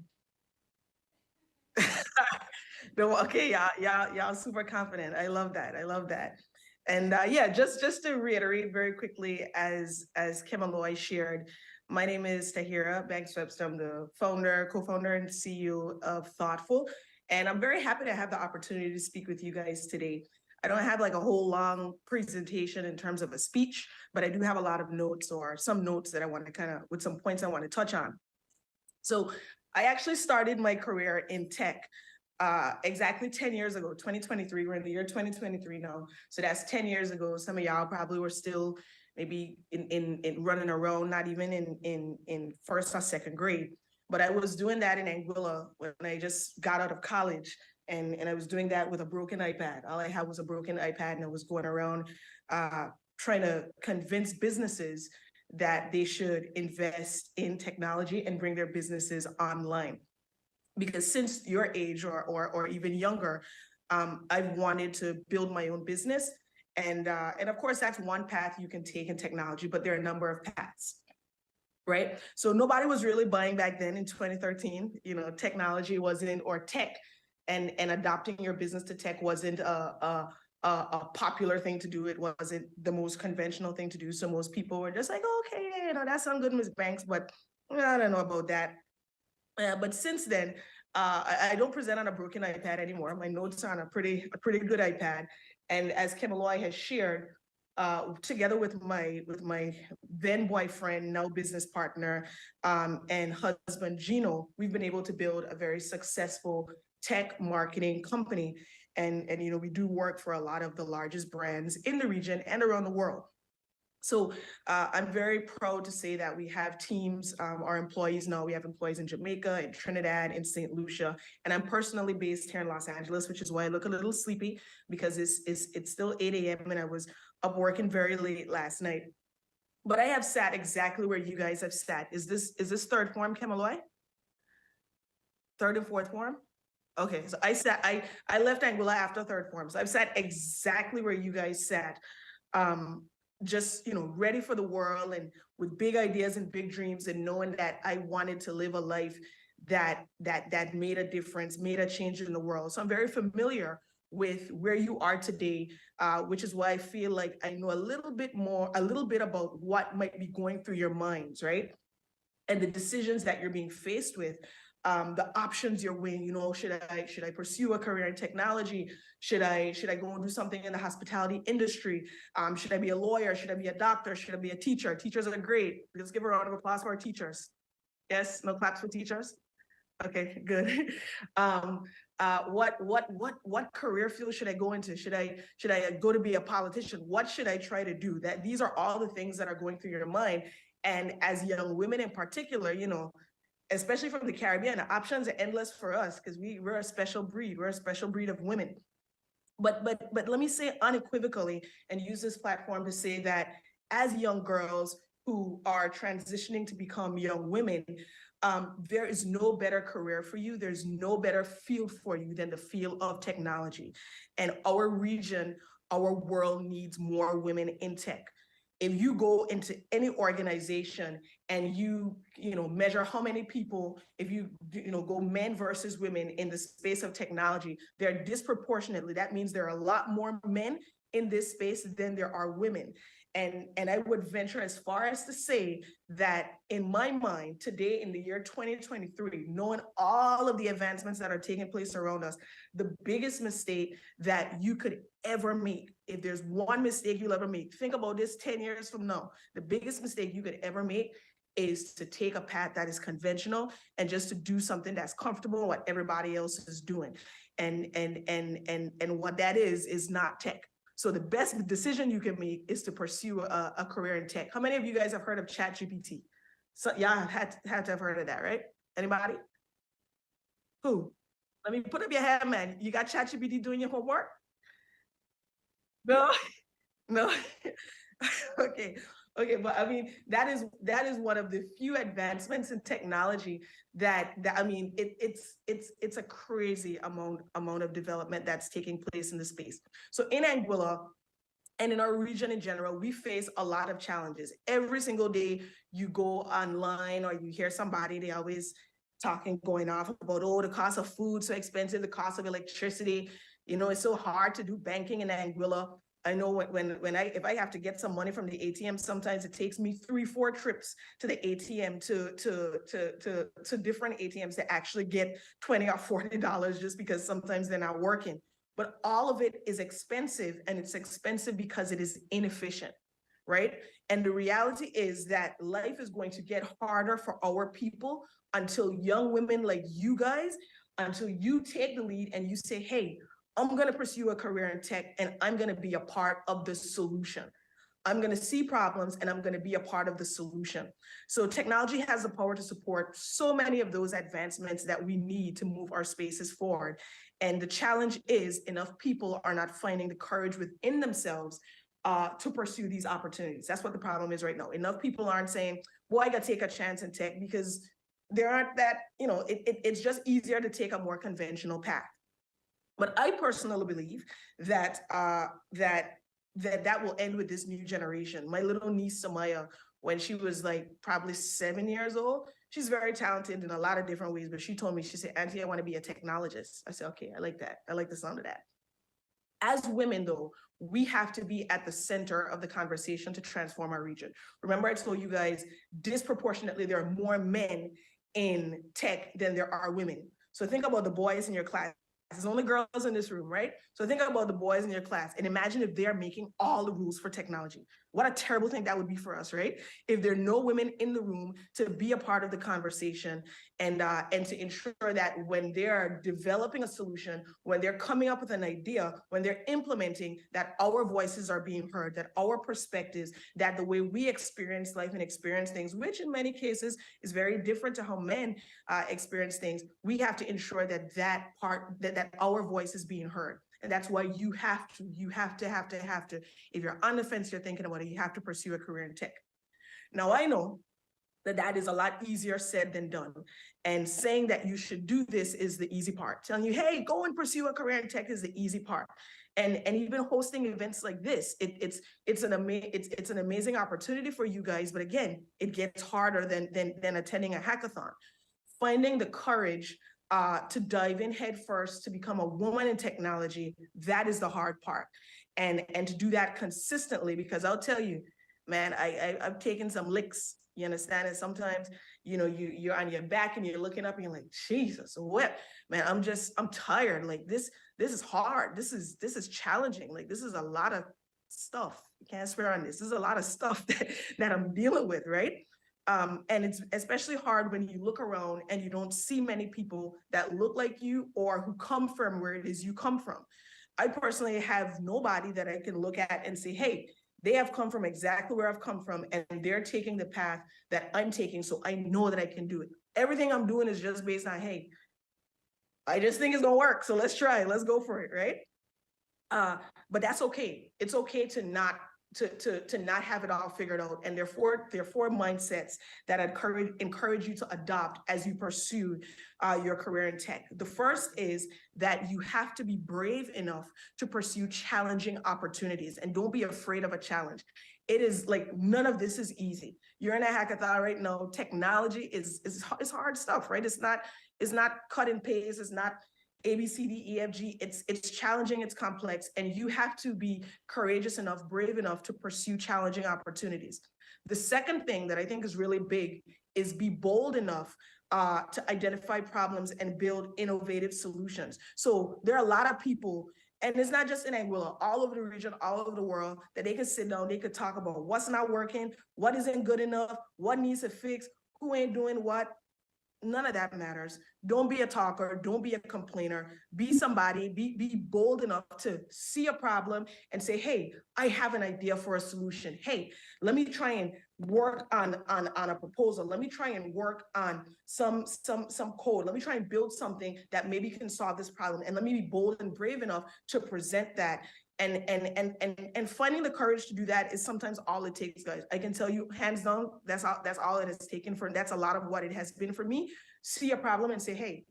No, okay, y'all super confident. I love that. And yeah, just to reiterate very quickly, as Kim Aloy shared, my name is Tahira Banks Webster. I'm the founder, co-founder, and CEO of Thoughtful, and I'm very happy to have the opportunity to speak with you guys today. I don't have like a whole long presentation in terms of a speech, but I do have a lot of notes or some notes that I want to with some points I want to touch on. So I actually started my career in tech exactly 10 years ago, 2023. We're in the year 2023 now. So that's 10 years ago. Some of y'all probably were still maybe in running around, not even in first or second grade. But I was doing that in Anguilla when I just got out of college. And I was doing that with a broken iPad. All I had was a broken iPad, and I was going around trying to convince businesses that they should invest in technology and bring their businesses online. Because since your age or even younger, I've wanted to build my own business. And of course, that's one path you can take in technology, but there are a number of paths, right? So nobody was really buying back then in 2013. You know, technology wasn't, or tech and adopting your business to tech wasn't a popular thing to do. It wasn't the most conventional thing to do. So most people were just like, oh, okay, you know, that sounds good, Ms. Banks, but I don't know about that. But since then, I don't present on a broken iPad anymore. My notes are on a pretty good iPad. And as Kim Aloy has shared, together with my then boyfriend, now business partner, and husband Gino, we've been able to build a very successful tech marketing company. And we do work for a lot of the largest brands in the region and around the world. So I'm very proud to say that we have teams, our employees now, we have employees in Jamaica, in Trinidad, in St. Lucia, and I'm personally based here in Los Angeles, which is why I look a little sleepy, because it's still 8 a.m. and I was up working very late last night. But I have sat exactly where you guys have sat. Is this third form, Kemaloi? Third and fourth form? Okay, so I left Anguilla after third form. So I've sat exactly where you guys sat. Just ready for the world and with big ideas and big dreams, and knowing that I wanted to live a life that made a difference, made a change in the world. So I'm very familiar with where you are today, which is why I feel like I know a little bit about what might be going through your minds, right? And the decisions that you're being faced with, the options you're weighing. Should I pursue a career in technology? Should I go and do something in the hospitality industry? Should I be a lawyer? Should I be a doctor? Should I be a teacher? Teachers are great. Let's give a round of applause for our teachers. Yes, no claps for teachers. Okay, good. What career field should I go into? Should I go to be a politician? What should I try to do? These are all the things that are going through your mind. And as young women in particular, especially from the Caribbean, the options are endless for us because we're a special breed. We're a special breed of women. But let me say unequivocally and use this platform to say that as young girls who are transitioning to become young women, there is no better career for you. There's no better field for you than the field of technology. And our region, our world needs more women in tech. If you go into any organization and you measure how many people, if you go men versus women in the space of technology, they're disproportionately, that means there are a lot more men in this space than there are women. And I would venture as far as to say that in my mind today, in the year 2023, knowing all of the advancements that are taking place around us, the biggest mistake that you could ever make, if there's one mistake you'll ever make, think about this 10 years from now, the biggest mistake you could ever make is to take a path that is conventional and just to do something that's comfortable, what everybody else is doing. And what that is not tech. So the best decision you can make is to pursue a career in tech. How many of you guys have heard of ChatGPT? So y'all had to have heard of that, right? Anybody? Who? Let me put up your hand, man. You got ChatGPT doing your homework? No, no. Okay, but I mean that is one of the few advancements in technology that I mean it's a crazy amount of development that's taking place in the space. So in Anguilla and in our region in general, we face a lot of challenges. Every single day you go online or you hear somebody, they always going off about, oh, the cost of food so expensive, the cost of electricity. It's so hard to do banking in Anguilla. I know if I have to get some money from the ATM, sometimes it takes me 3-4 trips to the ATM to different ATMs to actually get $20 or $40 just because sometimes they're not working. But all of it is expensive, and it's expensive because it is inefficient, right? And the reality is that life is going to get harder for our people until young women like you guys, until you take the lead and you say, hey, I'm going to pursue a career in tech and I'm going to be a part of the solution. I'm going to see problems and I'm going to be a part of the solution. So technology has the power to support so many of those advancements that we need to move our spaces forward. And the challenge is enough people are not finding the courage within themselves to pursue these opportunities. That's what the problem is right now. Enough people aren't saying, well, I got to take a chance in tech, because there aren't that, it's just easier to take a more conventional path. But I personally believe that that will end with this new generation. My little niece Samaya, when she was like probably 7 years old, she's very talented in a lot of different ways. But she told me, she said, Auntie, I want to be a technologist. I said, okay, I like that. I like the sound of that. As women, though, we have to be at the center of the conversation to transform our region. Remember, I told you guys, disproportionately, there are more men in tech than there are women. So think about the boys in your class. There's only girls in this room, right? So think about the boys in your class and imagine if they're making all the rules for technology. What a terrible thing that would be for us, right? If there are no women in the room to be a part of the conversation and to ensure that when they're developing a solution, when they're coming up with an idea, when they're implementing, that our voices are being heard, that our perspectives, that the way we experience life and experience things, which in many cases is very different to how men experience things, we have to ensure that that our voice is being heard. And that's why you have to, if you're on the fence, you're thinking about it, you have to pursue a career in tech. Now, I know that is a lot easier said than done. And saying that you should do this is the easy part. Telling you, hey, go and pursue a career in tech is the easy part. And even hosting events like this, it's an amazing opportunity for you guys. But again, it gets harder than attending a hackathon. Finding the courage to dive in head first, to become a woman in technology, that is the hard part. And to do that consistently, because I'll tell you, man, I've taken some licks, you understand? And sometimes, you know, you're on your back and you're looking up and you're like, Jesus, what? Man, I'm tired. Like this is hard. This is challenging. Like this is a lot of stuff. You can't swear on this. This is a lot of stuff that I'm dealing with, right? And it's especially hard when you look around and you don't see many people that look like you or who come from where it is you come from. I personally have nobody that I can look at and say, hey, they have come from exactly where I've come from and they're taking the path that I'm taking, so I know that I can do it. Everything I'm doing is just based on, hey, I just think it's gonna work, so let's try, let's go for it, right? But that's okay. It's okay to not have it all figured out. And there are four mindsets that I'd encourage you to adopt as you pursue your career in tech. The first is that you have to be brave enough to pursue challenging opportunities and don't be afraid of a challenge. It is like, none of this is easy. You're in a hackathon right now. Technology is hard stuff, right? It's not cut and paste. It's not A, B, C, D, E, F, G. It's challenging, it's complex, and you have to be courageous enough, brave enough to pursue challenging opportunities. The second thing that I think is really big is be bold enough to identify problems and build innovative solutions. So there are a lot of people, and it's not just in Anguilla, all over the region, all over the world, that they could sit down, they could talk about what's not working, what isn't good enough, what needs to fix, who ain't doing what. None of that matters. Don't be a talker. Don't be a complainer. Be somebody, be bold enough to see a problem and say, hey, I have an idea for a solution. Hey, let me try and work on a proposal. Let me try and work on some code. Let me try and build something that maybe can solve this problem. And let me be bold and brave enough to present that. And finding the courage to do that is sometimes all it takes, guys. I can tell you, hands down, that's all it has taken for. That's a lot of what it has been for me. See a problem and say, hey,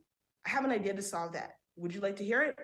I have an idea to solve that. Would you like to hear it?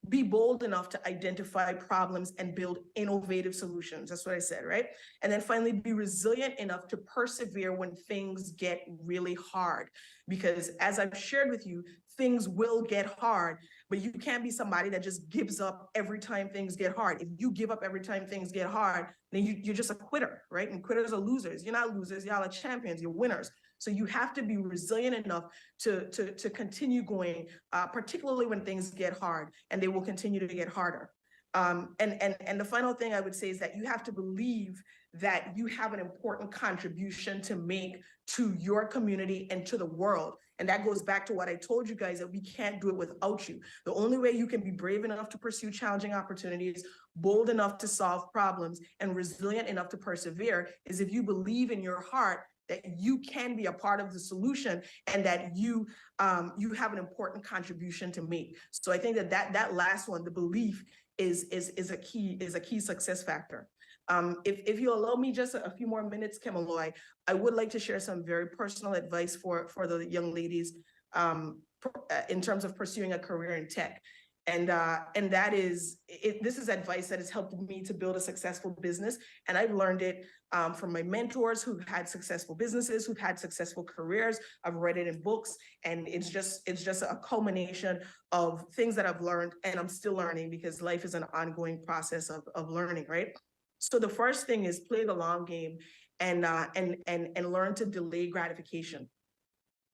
Be bold enough to identify problems and build innovative solutions. That's what I said, right? And then finally, be resilient enough to persevere when things get really hard. Because as I've shared with you, things will get hard, but you can't be somebody that just gives up every time things get hard. If you give up every time things get hard, then you're just a quitter, right? And quitters are losers. You're not losers, y'all are champions, you're winners. So you have to be resilient enough to continue going, particularly when things get hard, and they will continue to get harder. And the final thing I would say is that you have to believe that you have an important contribution to make to your community and to the world. And that goes back to what I told you guys, that we can't do it without you. The only way you can be brave enough to pursue challenging opportunities, bold enough to solve problems, and resilient enough to persevere is if you believe in your heart that you can be a part of the solution and that you have an important contribution to make. So I think that last one, the belief, is a key success factor. If you allow me just a few more minutes, Kemaloi, I would like to share some very personal advice for the young ladies in terms of pursuing a career in tech. And that is, this is advice that has helped me to build a successful business. And I've learned it from my mentors who've had successful businesses, who've had successful careers. I've read it in books, and it's just a culmination of things that I've learned, and I'm still learning, because life is an ongoing process of learning, right? So the first thing is play the long game and learn to delay gratification.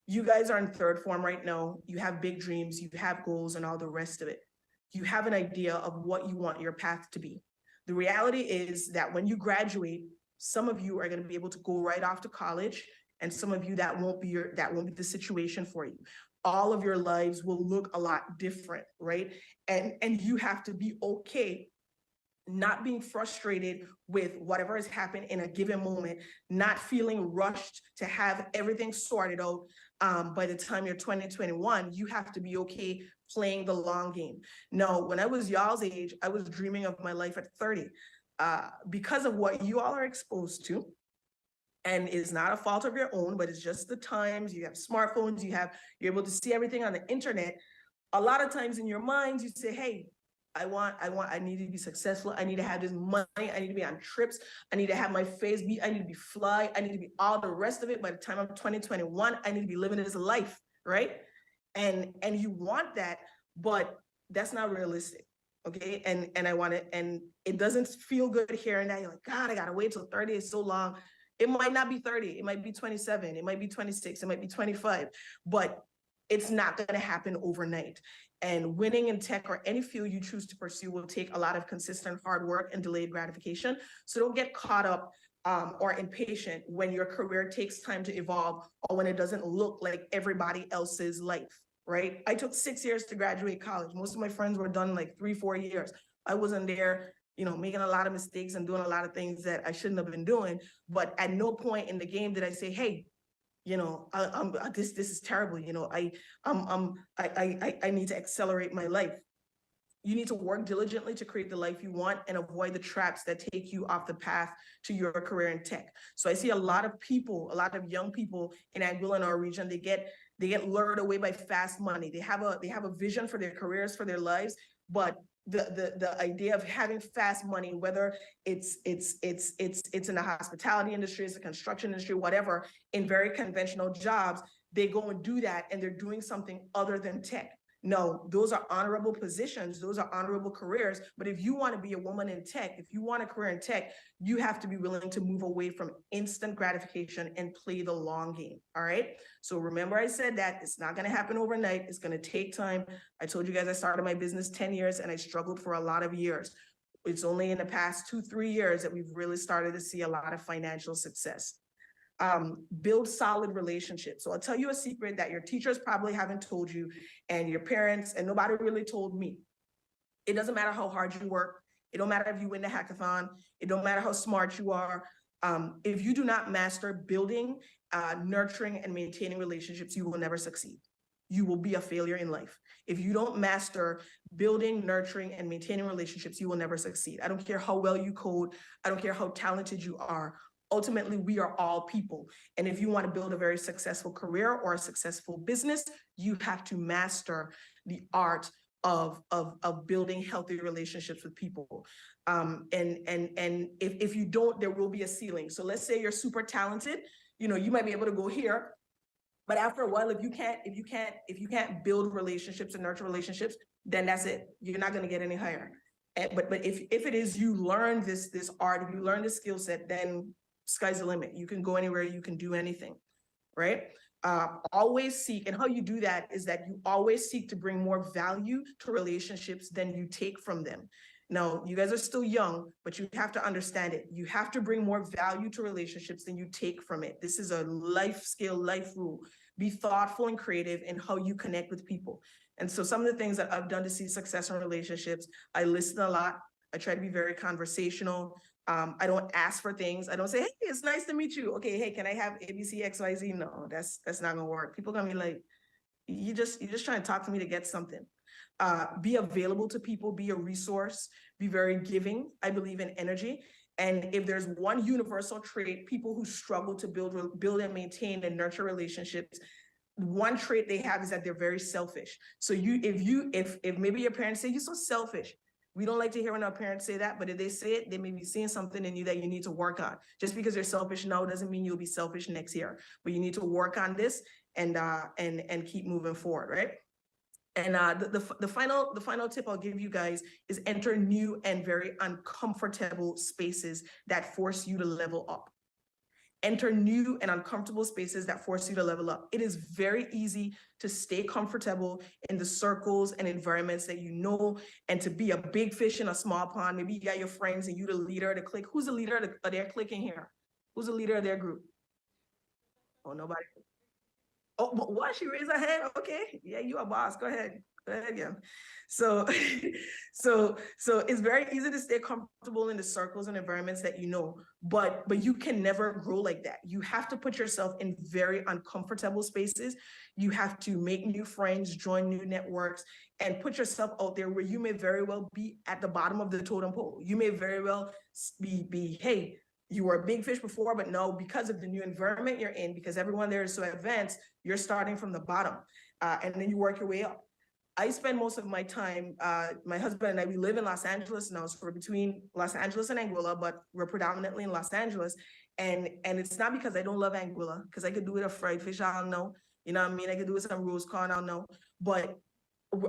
You guys are in third form right now. You have big dreams, you have goals and all the rest of it. You have an idea of what you want your path to be. The reality is that when you graduate, some of you are going to be able to go right off to college, and some of you that won't be the situation for you. All of your lives will look a lot different, right? And you have to be okay not being frustrated with whatever has happened in a given moment, not feeling rushed to have everything sorted out by the time you're 2021. You have to be okay playing the long game. Now, when I was y'all's age, I was dreaming of my life at 30. Because of what you all are exposed to, and it's not a fault of your own, but it's just the times. You have smartphones, you're able to see everything on the internet. A lot of times in your minds, you say, hey, I need to be successful. I need to have this money. I need to be on trips. I need to have my face I need to be fly. I need to be all the rest of it. By the time I'm 2021, I need to be living this life, right? And you want that, but that's not realistic. Okay. And I want it, and it doesn't feel good hearing that. You're like, God, I gotta wait till 30. It's so long. It might not be 30. It might be 27. It might be 26. It might be 25, but it's not going to happen overnight. And winning in tech or any field you choose to pursue will take a lot of consistent hard work and delayed gratification. So don't get caught up or impatient when your career takes time to evolve, or when it doesn't look like everybody else's life, right? I took 6 years to graduate college. Most of my friends were done like 3-4 years. I wasn't there, making a lot of mistakes and doing a lot of things that I shouldn't have been doing. But at no point in the game did I say, hey, this is terrible. I need to accelerate my life. You need to work diligently to create the life you want and avoid the traps that take you off the path to your career in tech. So I see a lot of young people in Anguilla in our region, they get lured away by fast money. They have a vision for their careers, for their lives, but the idea of having fast money, whether it's in the hospitality industry, it's the construction industry, whatever, in very conventional jobs, they go and do that, and they're doing something other than tech. No, those are honorable positions. Those are honorable careers. But if you want to be a woman in tech, if you want a career in tech, you have to be willing to move away from instant gratification and play the long game. All right. So remember, I said that it's not going to happen overnight. It's going to take time. I told you guys I started my business 10 years and I struggled for a lot of years. It's only in the past 2-3 years that we've really started to see a lot of financial success. Build solid relationships. So I'll tell you a secret that your teachers probably haven't told you, and your parents, and nobody really told me. It doesn't matter how hard you work. It don't matter if you win the hackathon. It don't matter how smart you are. If you do not master building, nurturing, and maintaining relationships, you will never succeed. You will be a failure in life. If you don't master building, nurturing, and maintaining relationships, you will never succeed. I don't care how well you code. I don't care how talented you are. Ultimately, we are all people. And if you want to build a very successful career or a successful business, you have to master the art of building healthy relationships with people. And if you don't, there will be a ceiling. So let's say you're super talented, you might be able to go here, but after a while, if you can't build relationships and nurture relationships, then that's it. You're not going to get any higher. But if it is you learn this art, if you learn this skill set, then sky's the limit. You can go anywhere, you can do anything, right? Always seek, and how you do that is that you always seek to bring more value to relationships than you take from them. Now, you guys are still young, but you have to understand it. You have to bring more value to relationships than you take from it. This is a life skill, life rule. Be thoughtful and creative in how you connect with people. And so some of the things that I've done to see success in relationships, I listen a lot. I try to be very conversational. I don't ask for things. I don't say, hey, it's nice to meet you. Okay, hey, can I have ABC, XYZ? No, that's not gonna work. People gonna be like, you're just trying to talk to me to get something. Be available to people, be a resource, be very giving. I believe in energy. And if there's one universal trait, people who struggle to build and maintain and nurture relationships, one trait they have is that they're very selfish. So if maybe your parents say, you're so selfish. We don't like to hear when our parents say that, but if they say it, they may be seeing something in you that you need to work on. Just because you're selfish now doesn't mean you'll be selfish next year, but you need to work on this and keep moving forward, right? And the final tip I'll give you guys is enter new and very uncomfortable spaces that force you to level up. enter new and uncomfortable spaces that force you to level up. It is very easy to stay comfortable in the circles and environments that you know, and to be a big fish in a small pond. Maybe you got your friends and you the leader of the clique. Who's the leader of their clique in here? Who's the leader of their group? Oh, nobody. Oh, what? She raised her hand. Okay, yeah, you a boss. Go ahead. Go ahead, yeah. So, so it's very easy to stay comfortable in the circles and environments that you know, but you can never grow like that. You have to put yourself in very uncomfortable spaces. You have to make new friends, join new networks, and put yourself out there where you may very well be at the bottom of the totem pole. You may very well be hey, you were a big fish before, but no, because of the new environment you're in, because everyone there is so advanced, you're starting from the bottom, and then you work your way up. I spend most of my time, my husband and I, we live in Los Angeles now, so we're between Los Angeles and Anguilla, but we're predominantly in Los Angeles. And it's not because I don't love Anguilla, because I could do it a fried fish, I don't know. You know what I mean? I could do it some roast corn, I don't know. But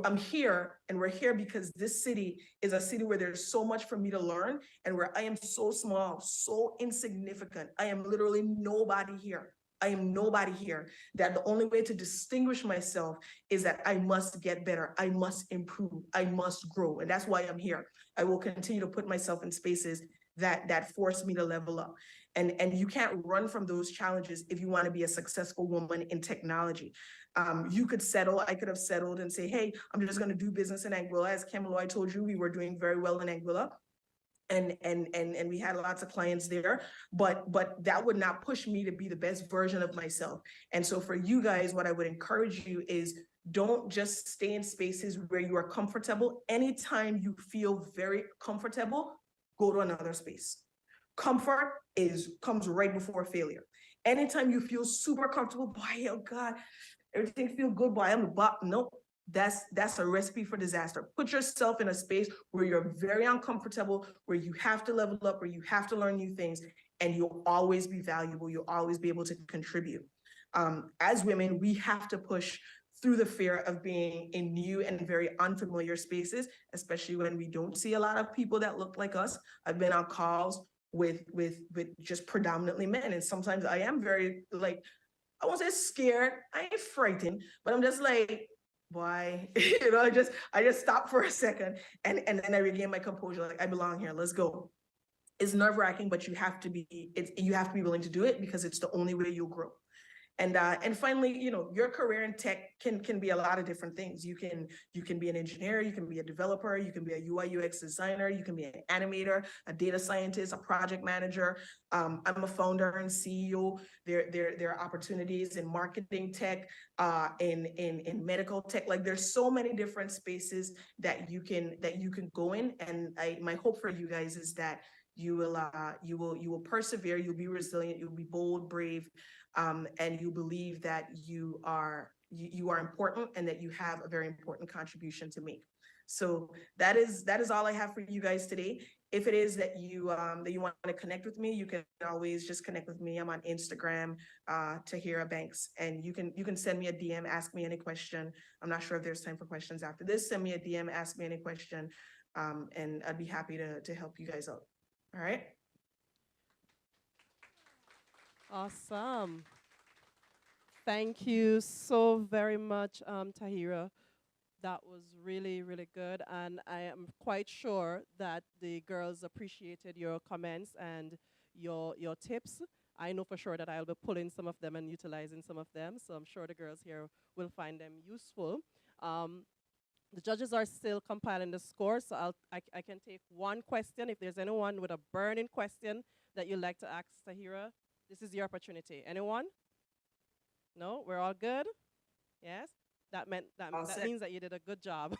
I'm here, and we're here because this city is a city where there's so much for me to learn, and where I am so small, so insignificant. I am literally nobody here. I am nobody here. That the only way to distinguish myself is that I must get better. I must improve. I must grow. And that's why I'm here. I will continue to put myself in spaces that force me to level up. And you can't run from those challenges if you want to be a successful woman in technology. You could settle, I could have settled and say, hey, I'm just going to do business in Anguilla. As Kim Loy told you, we were doing very well in Anguilla. And we had lots of clients there, but that would not push me to be the best version of myself. And so for you guys, what I would encourage you is, don't just stay in spaces where you are comfortable. Anytime you feel very comfortable, go to another space. Comfort comes right before failure. Anytime you feel super comfortable, boy, oh God, everything feels good, boy, I'm the bot. Nope. That's a recipe for disaster. Put yourself in a space where you're very uncomfortable, where you have to level up, where you have to learn new things, and you'll always be valuable. You'll always be able to contribute. As women, we have to push through the fear of being in new and very unfamiliar spaces, especially when we don't see a lot of people that look like us. I've been on calls with just predominantly men, and sometimes I am very, like, I won't say scared, I ain't frightened, but I'm just like, why? You know, I just stop for a second, and then I regain my composure. Like, I belong here. Let's go. It's nerve-wracking, but you have to be willing to do it, because it's the only way you'll grow. And finally, you know, your career in tech can be a lot of different things. You can be an engineer, you can be a developer, you can be a UI UX designer, you can be an animator, a data scientist, a project manager. I'm a founder and CEO. There are opportunities in marketing tech, in medical tech. Like, there's so many different spaces that you can go in. And my hope for you guys is that you will persevere, you'll be resilient, you'll be bold, brave, and you believe that you are important, and that you have a very important contribution to make. So that is all I have for you guys today. If it is that you want to connect with me, you can always just connect with me. I'm on Instagram, Tahira Banks, and you can send me a DM, ask me any question. I'm not sure if there's time for questions after this. Send me a DM, ask me any question, and I'd be happy to help you guys out. All right. Awesome. Thank you so very much, Tahira. That was really, really good. And I am quite sure that the girls appreciated your comments and your tips. I know for sure that I'll be pulling some of them and utilizing some of them. So I'm sure the girls here will find them useful. The judges are still compiling the score, so I can take one question. If there's anyone with a burning question that you'd like to ask Tahira, this is your opportunity. Anyone? No? We're all good? Yes? That means that you did a good job.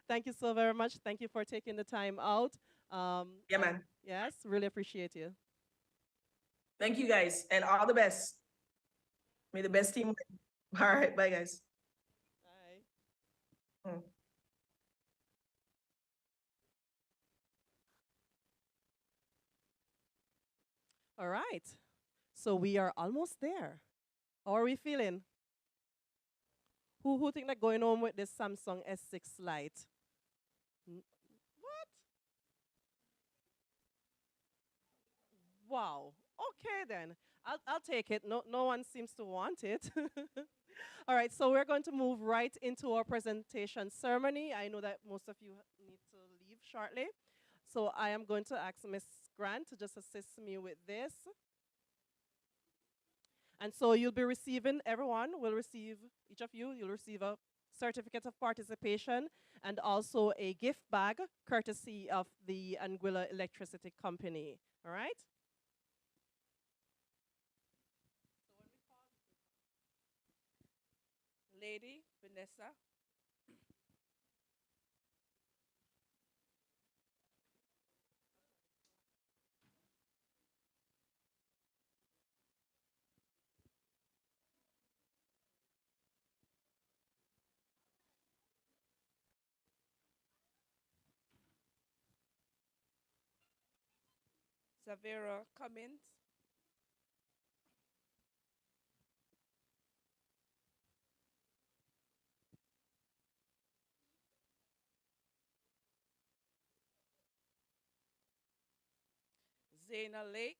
Thank you so very much. Thank you for taking the time out. Yeah, man. Yes, really appreciate you. Thank you, guys, and all the best. May the best team win. All right, bye, guys. Bye. All right. So we are almost there. How are we feeling? Who think they're going home with this Samsung S6 Lite? What? Wow. Okay then. I'll take it. No one seems to want it. All right, so we're going to move right into our presentation ceremony. I know that most of you need to leave shortly. So I am going to ask Miss Grant to just assist me with this. And so you'll be receiving, everyone will receive, each of you, you'll receive a certificate of participation and also a gift bag courtesy of the Anguilla Electricity Company. All right? Lady Vanessa. Zavera Cummins. Zena Lake.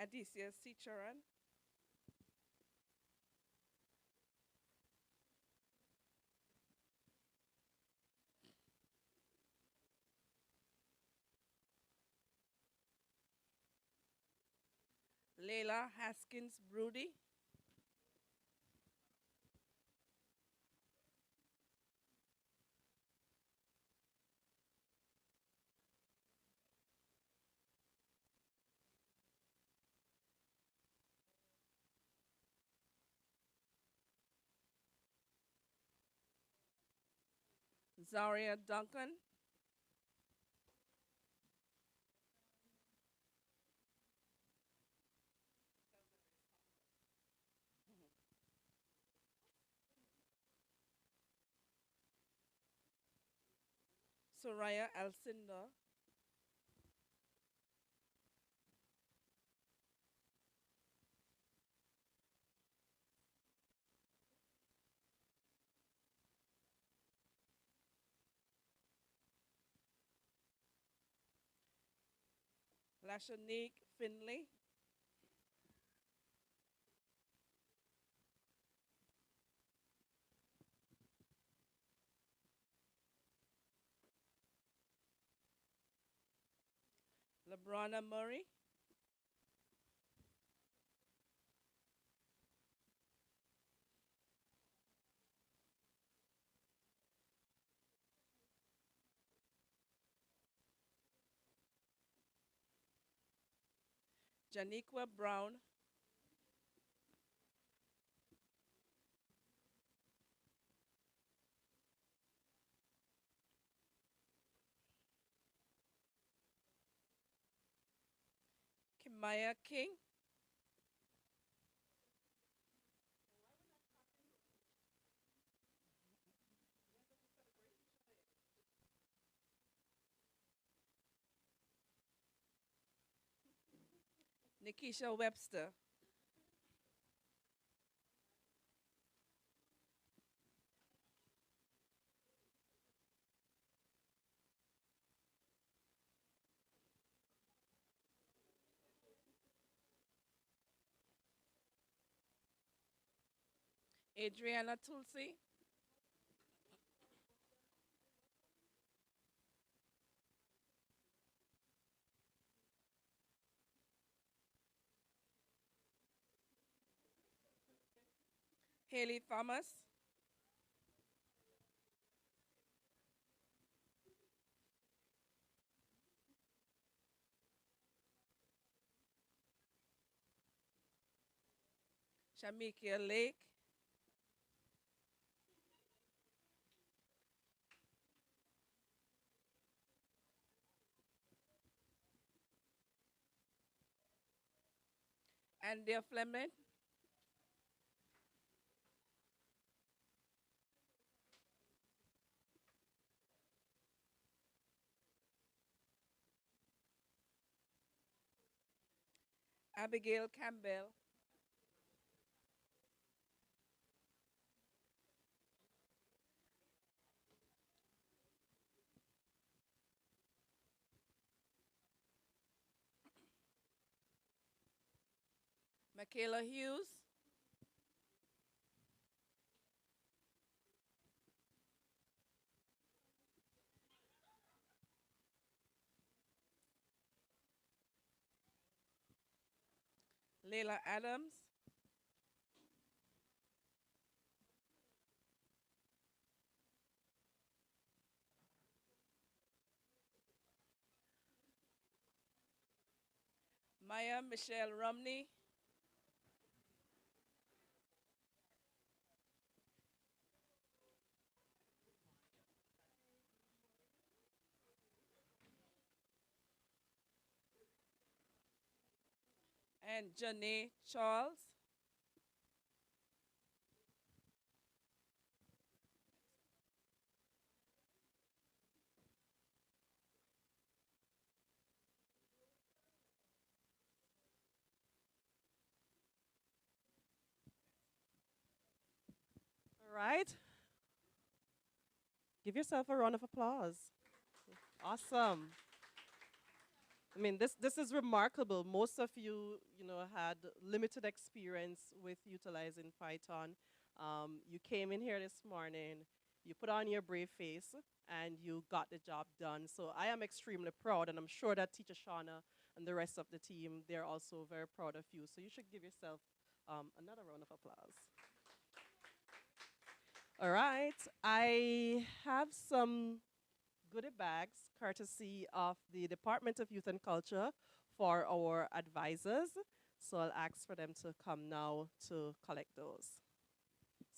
Adisia Sicharan. Leila Haskins Broody. Zaria Duncan. Soraya Alcinda. Lashanique Finley. Labrana Murray. Janiqua Brown. Kimaya King. Nikisha Webster. Adriana Tulsi. Haley Thomas. Shamikia Lake. Andia Fleming. Abigail Campbell. Michaela Hughes. Layla Adams. Maya Michelle Romney. And Janae Charles. All right. Give yourself a round of applause. Awesome. I mean, this is remarkable. Most of you, had limited experience with utilizing Python. You came in here this morning, you put on your brave face, and you got the job done. So I am extremely proud, and I'm sure that Teacher Shauna and the rest of the team, they're also very proud of you. So you should give yourself another round of applause. All right, I have some goodie bags courtesy of the Department of Youth and Culture for our advisors. So I'll ask for them to come now to collect those.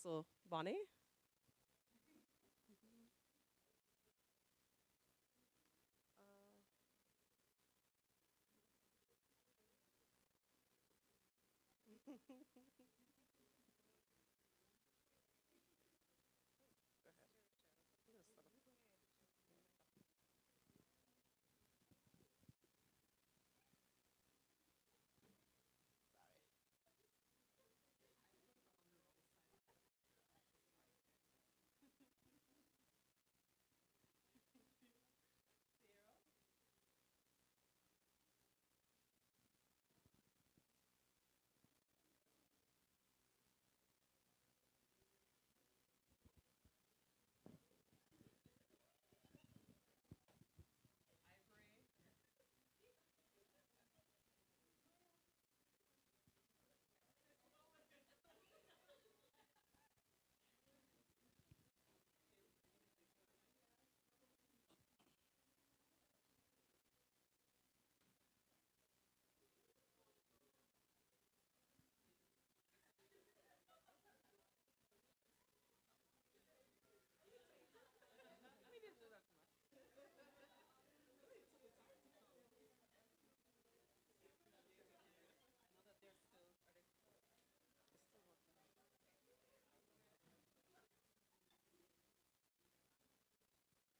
So, Bonnie?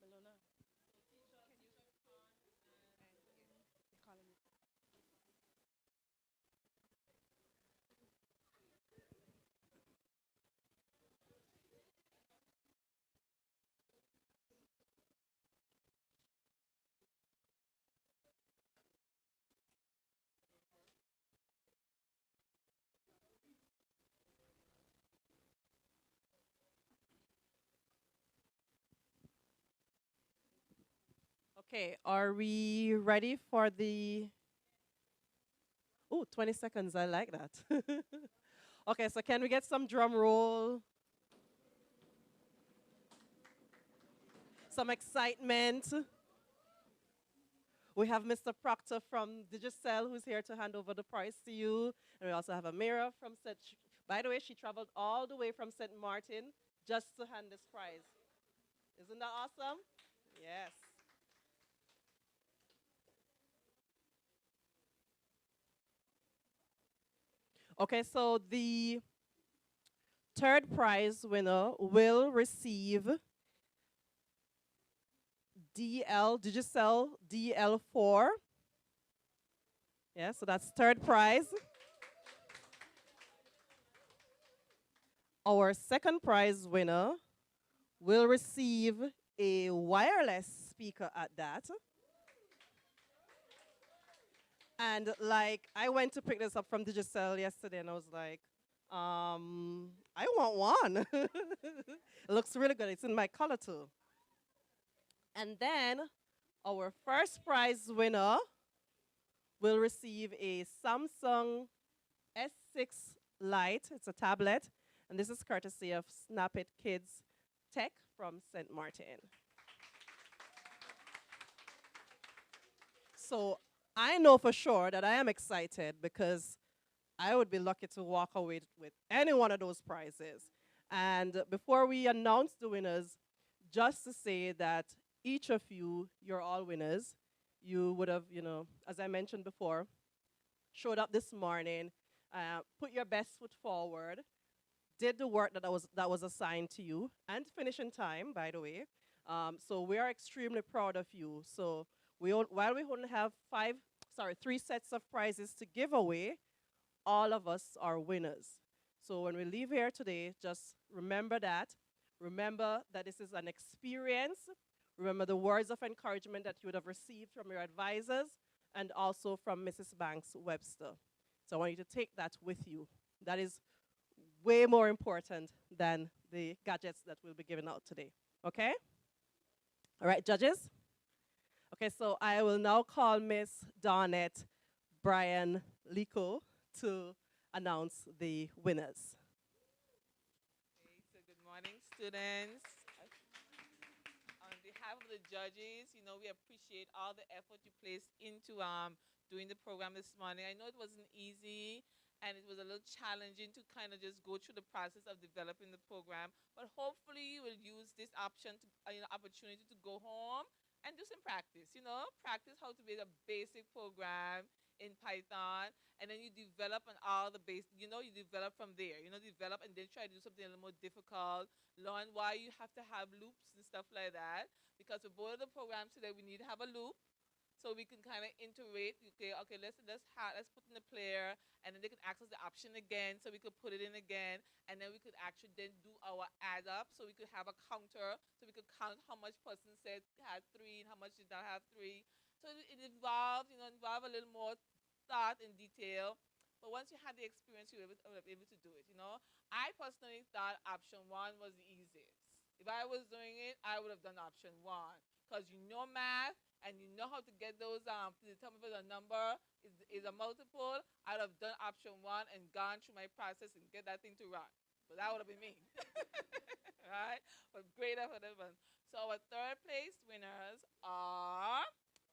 Melona. Okay, are we ready for the... Oh, 20 seconds, I like that. Okay, so can we get some drum roll? Some excitement. We have Mr. Proctor from Digicel who's here to hand over the prize to you. And we also have Amira from St. By the way, she traveled all the way from St. Martin just to hand this prize. Isn't that awesome? Yes. Okay, so the third prize winner will receive Digicel DL4 Yeah, so that's third prize. Our second prize winner will receive a wireless speaker at that. And like, I went to pick this up from Digicel yesterday and I was like, I want one. It looks really good. It's in my color too. And then our first prize winner will receive a Samsung S6 Lite. It's a tablet. And this is courtesy of Snap It Kids Tech from St. Martin. So I know for sure that I am excited because I would be lucky to walk away with any one of those prizes. And before we announce the winners, just to say that each of you, you're all winners. You would have, as I mentioned before, showed up this morning, put your best foot forward, did the work that was assigned to you, and finish in time, by the way. So we are extremely proud of you. So while we only have three sets of prizes to give away, all of us are winners. So when we leave here today, just remember that. Remember that this is an experience. Remember the words of encouragement that you would have received from your advisors and also from Mrs. Banks Webster. So I want you to take that with you. That is way more important than the gadgets that we'll be giving out today. Okay? All right, judges? Okay, so I will now call Miss Darnett Brian Lico to announce the winners. Okay, so good morning, students. On behalf of the judges, we appreciate all the effort you placed into doing the program this morning. I know it wasn't easy and it was a little challenging to kind of just go through the process of developing the program, but hopefully you will use this opportunity to go home and do some practice. Practice how to build a basic program in Python, and then you develop on all the base. You develop from there. Develop and then try to do something a little more difficult. Learn why you have to have loops and stuff like that. Because for both of the programs today, we need to have a loop so we can kind of iterate. Okay, let's put in the player, and then they can access the option again, so we could put it in again, and then we could actually then do our add up, so we could have a counter, so we could count how much person said had 3 and how much did not have 3. So it involved a little more thought and detail. But once you had the experience, you were able to do it. I personally thought option 1 was the easiest. If I was doing it, I would have done option 1 because you know math and you know how to get those to determine whether a number is a multiple. I would have done option 1 and gone through my process and get that thing to run. But that would have been me. Right? But great effort, everyone. So our third place winners are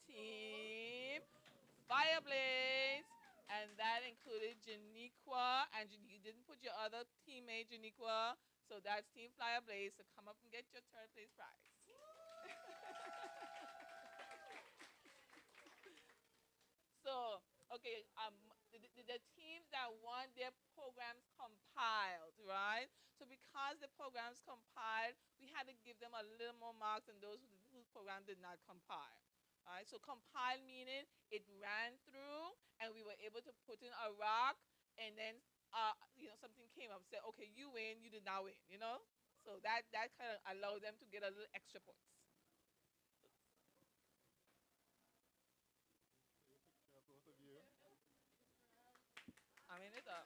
Team Fireblaze, and that included Janiqua, and you didn't put your other teammate, Janiqua, so that's Team Fireblaze, so come up and get your third place prize. So, okay, the teams that won their programs compiled, right? So because the programs compiled, we had to give them a little more marks than those whose program did not compile. All right, so compile meaning it ran through and we were able to put in a rock, and then something came up, said, okay, you win, you did not win. So that kind of allowed them to get a little extra points. I mean, oh.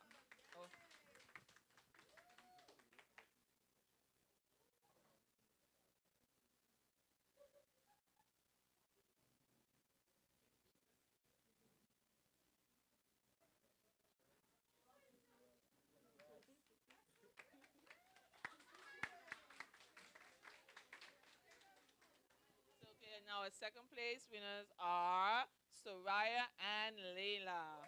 Okay, now our second place winners are Soraya and Layla.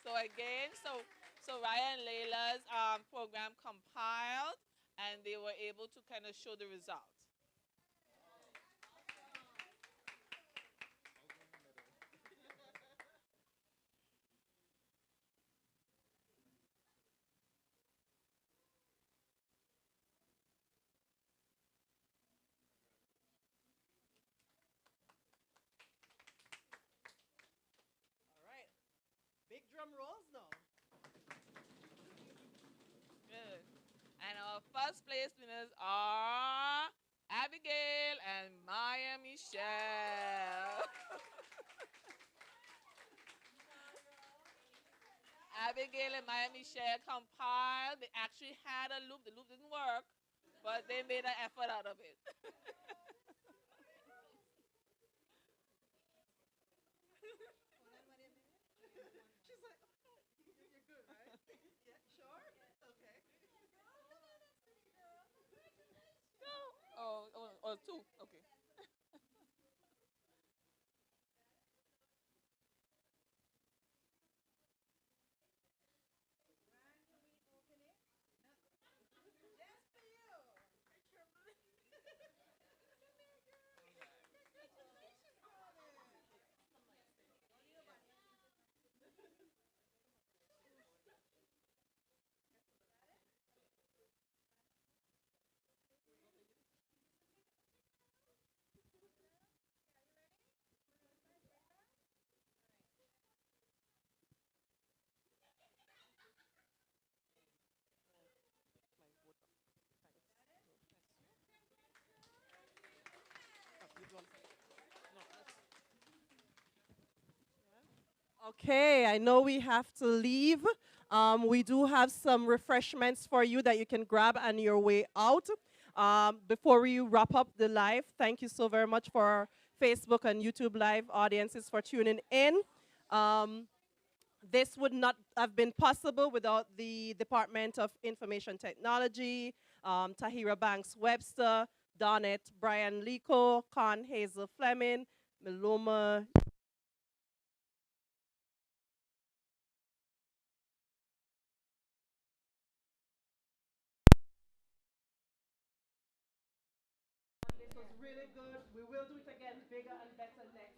So again, Soraya and Layla's program compiled, and they were able to kind of show the results. drum rolls now. Good. And our first place winners are Abigail and Maya Michelle. Abigail and Maya Michelle compiled. They actually had a loop. The loop didn't work, but they made an effort out of it. She's like, you're good, right? Yeah, sure? Okay. Oh, two. Okay. Okay, I know we have to leave. We do have some refreshments for you that you can grab on your way out. Before we wrap up the live, thank you so very much for our Facebook and YouTube live audiences for tuning in. This would not have been possible without the Department of Information Technology, Tahira Banks Webster, Donnet, Brian Lico, Con Hazel Fleming, Miloma. This was really good. We will do it again bigger and better next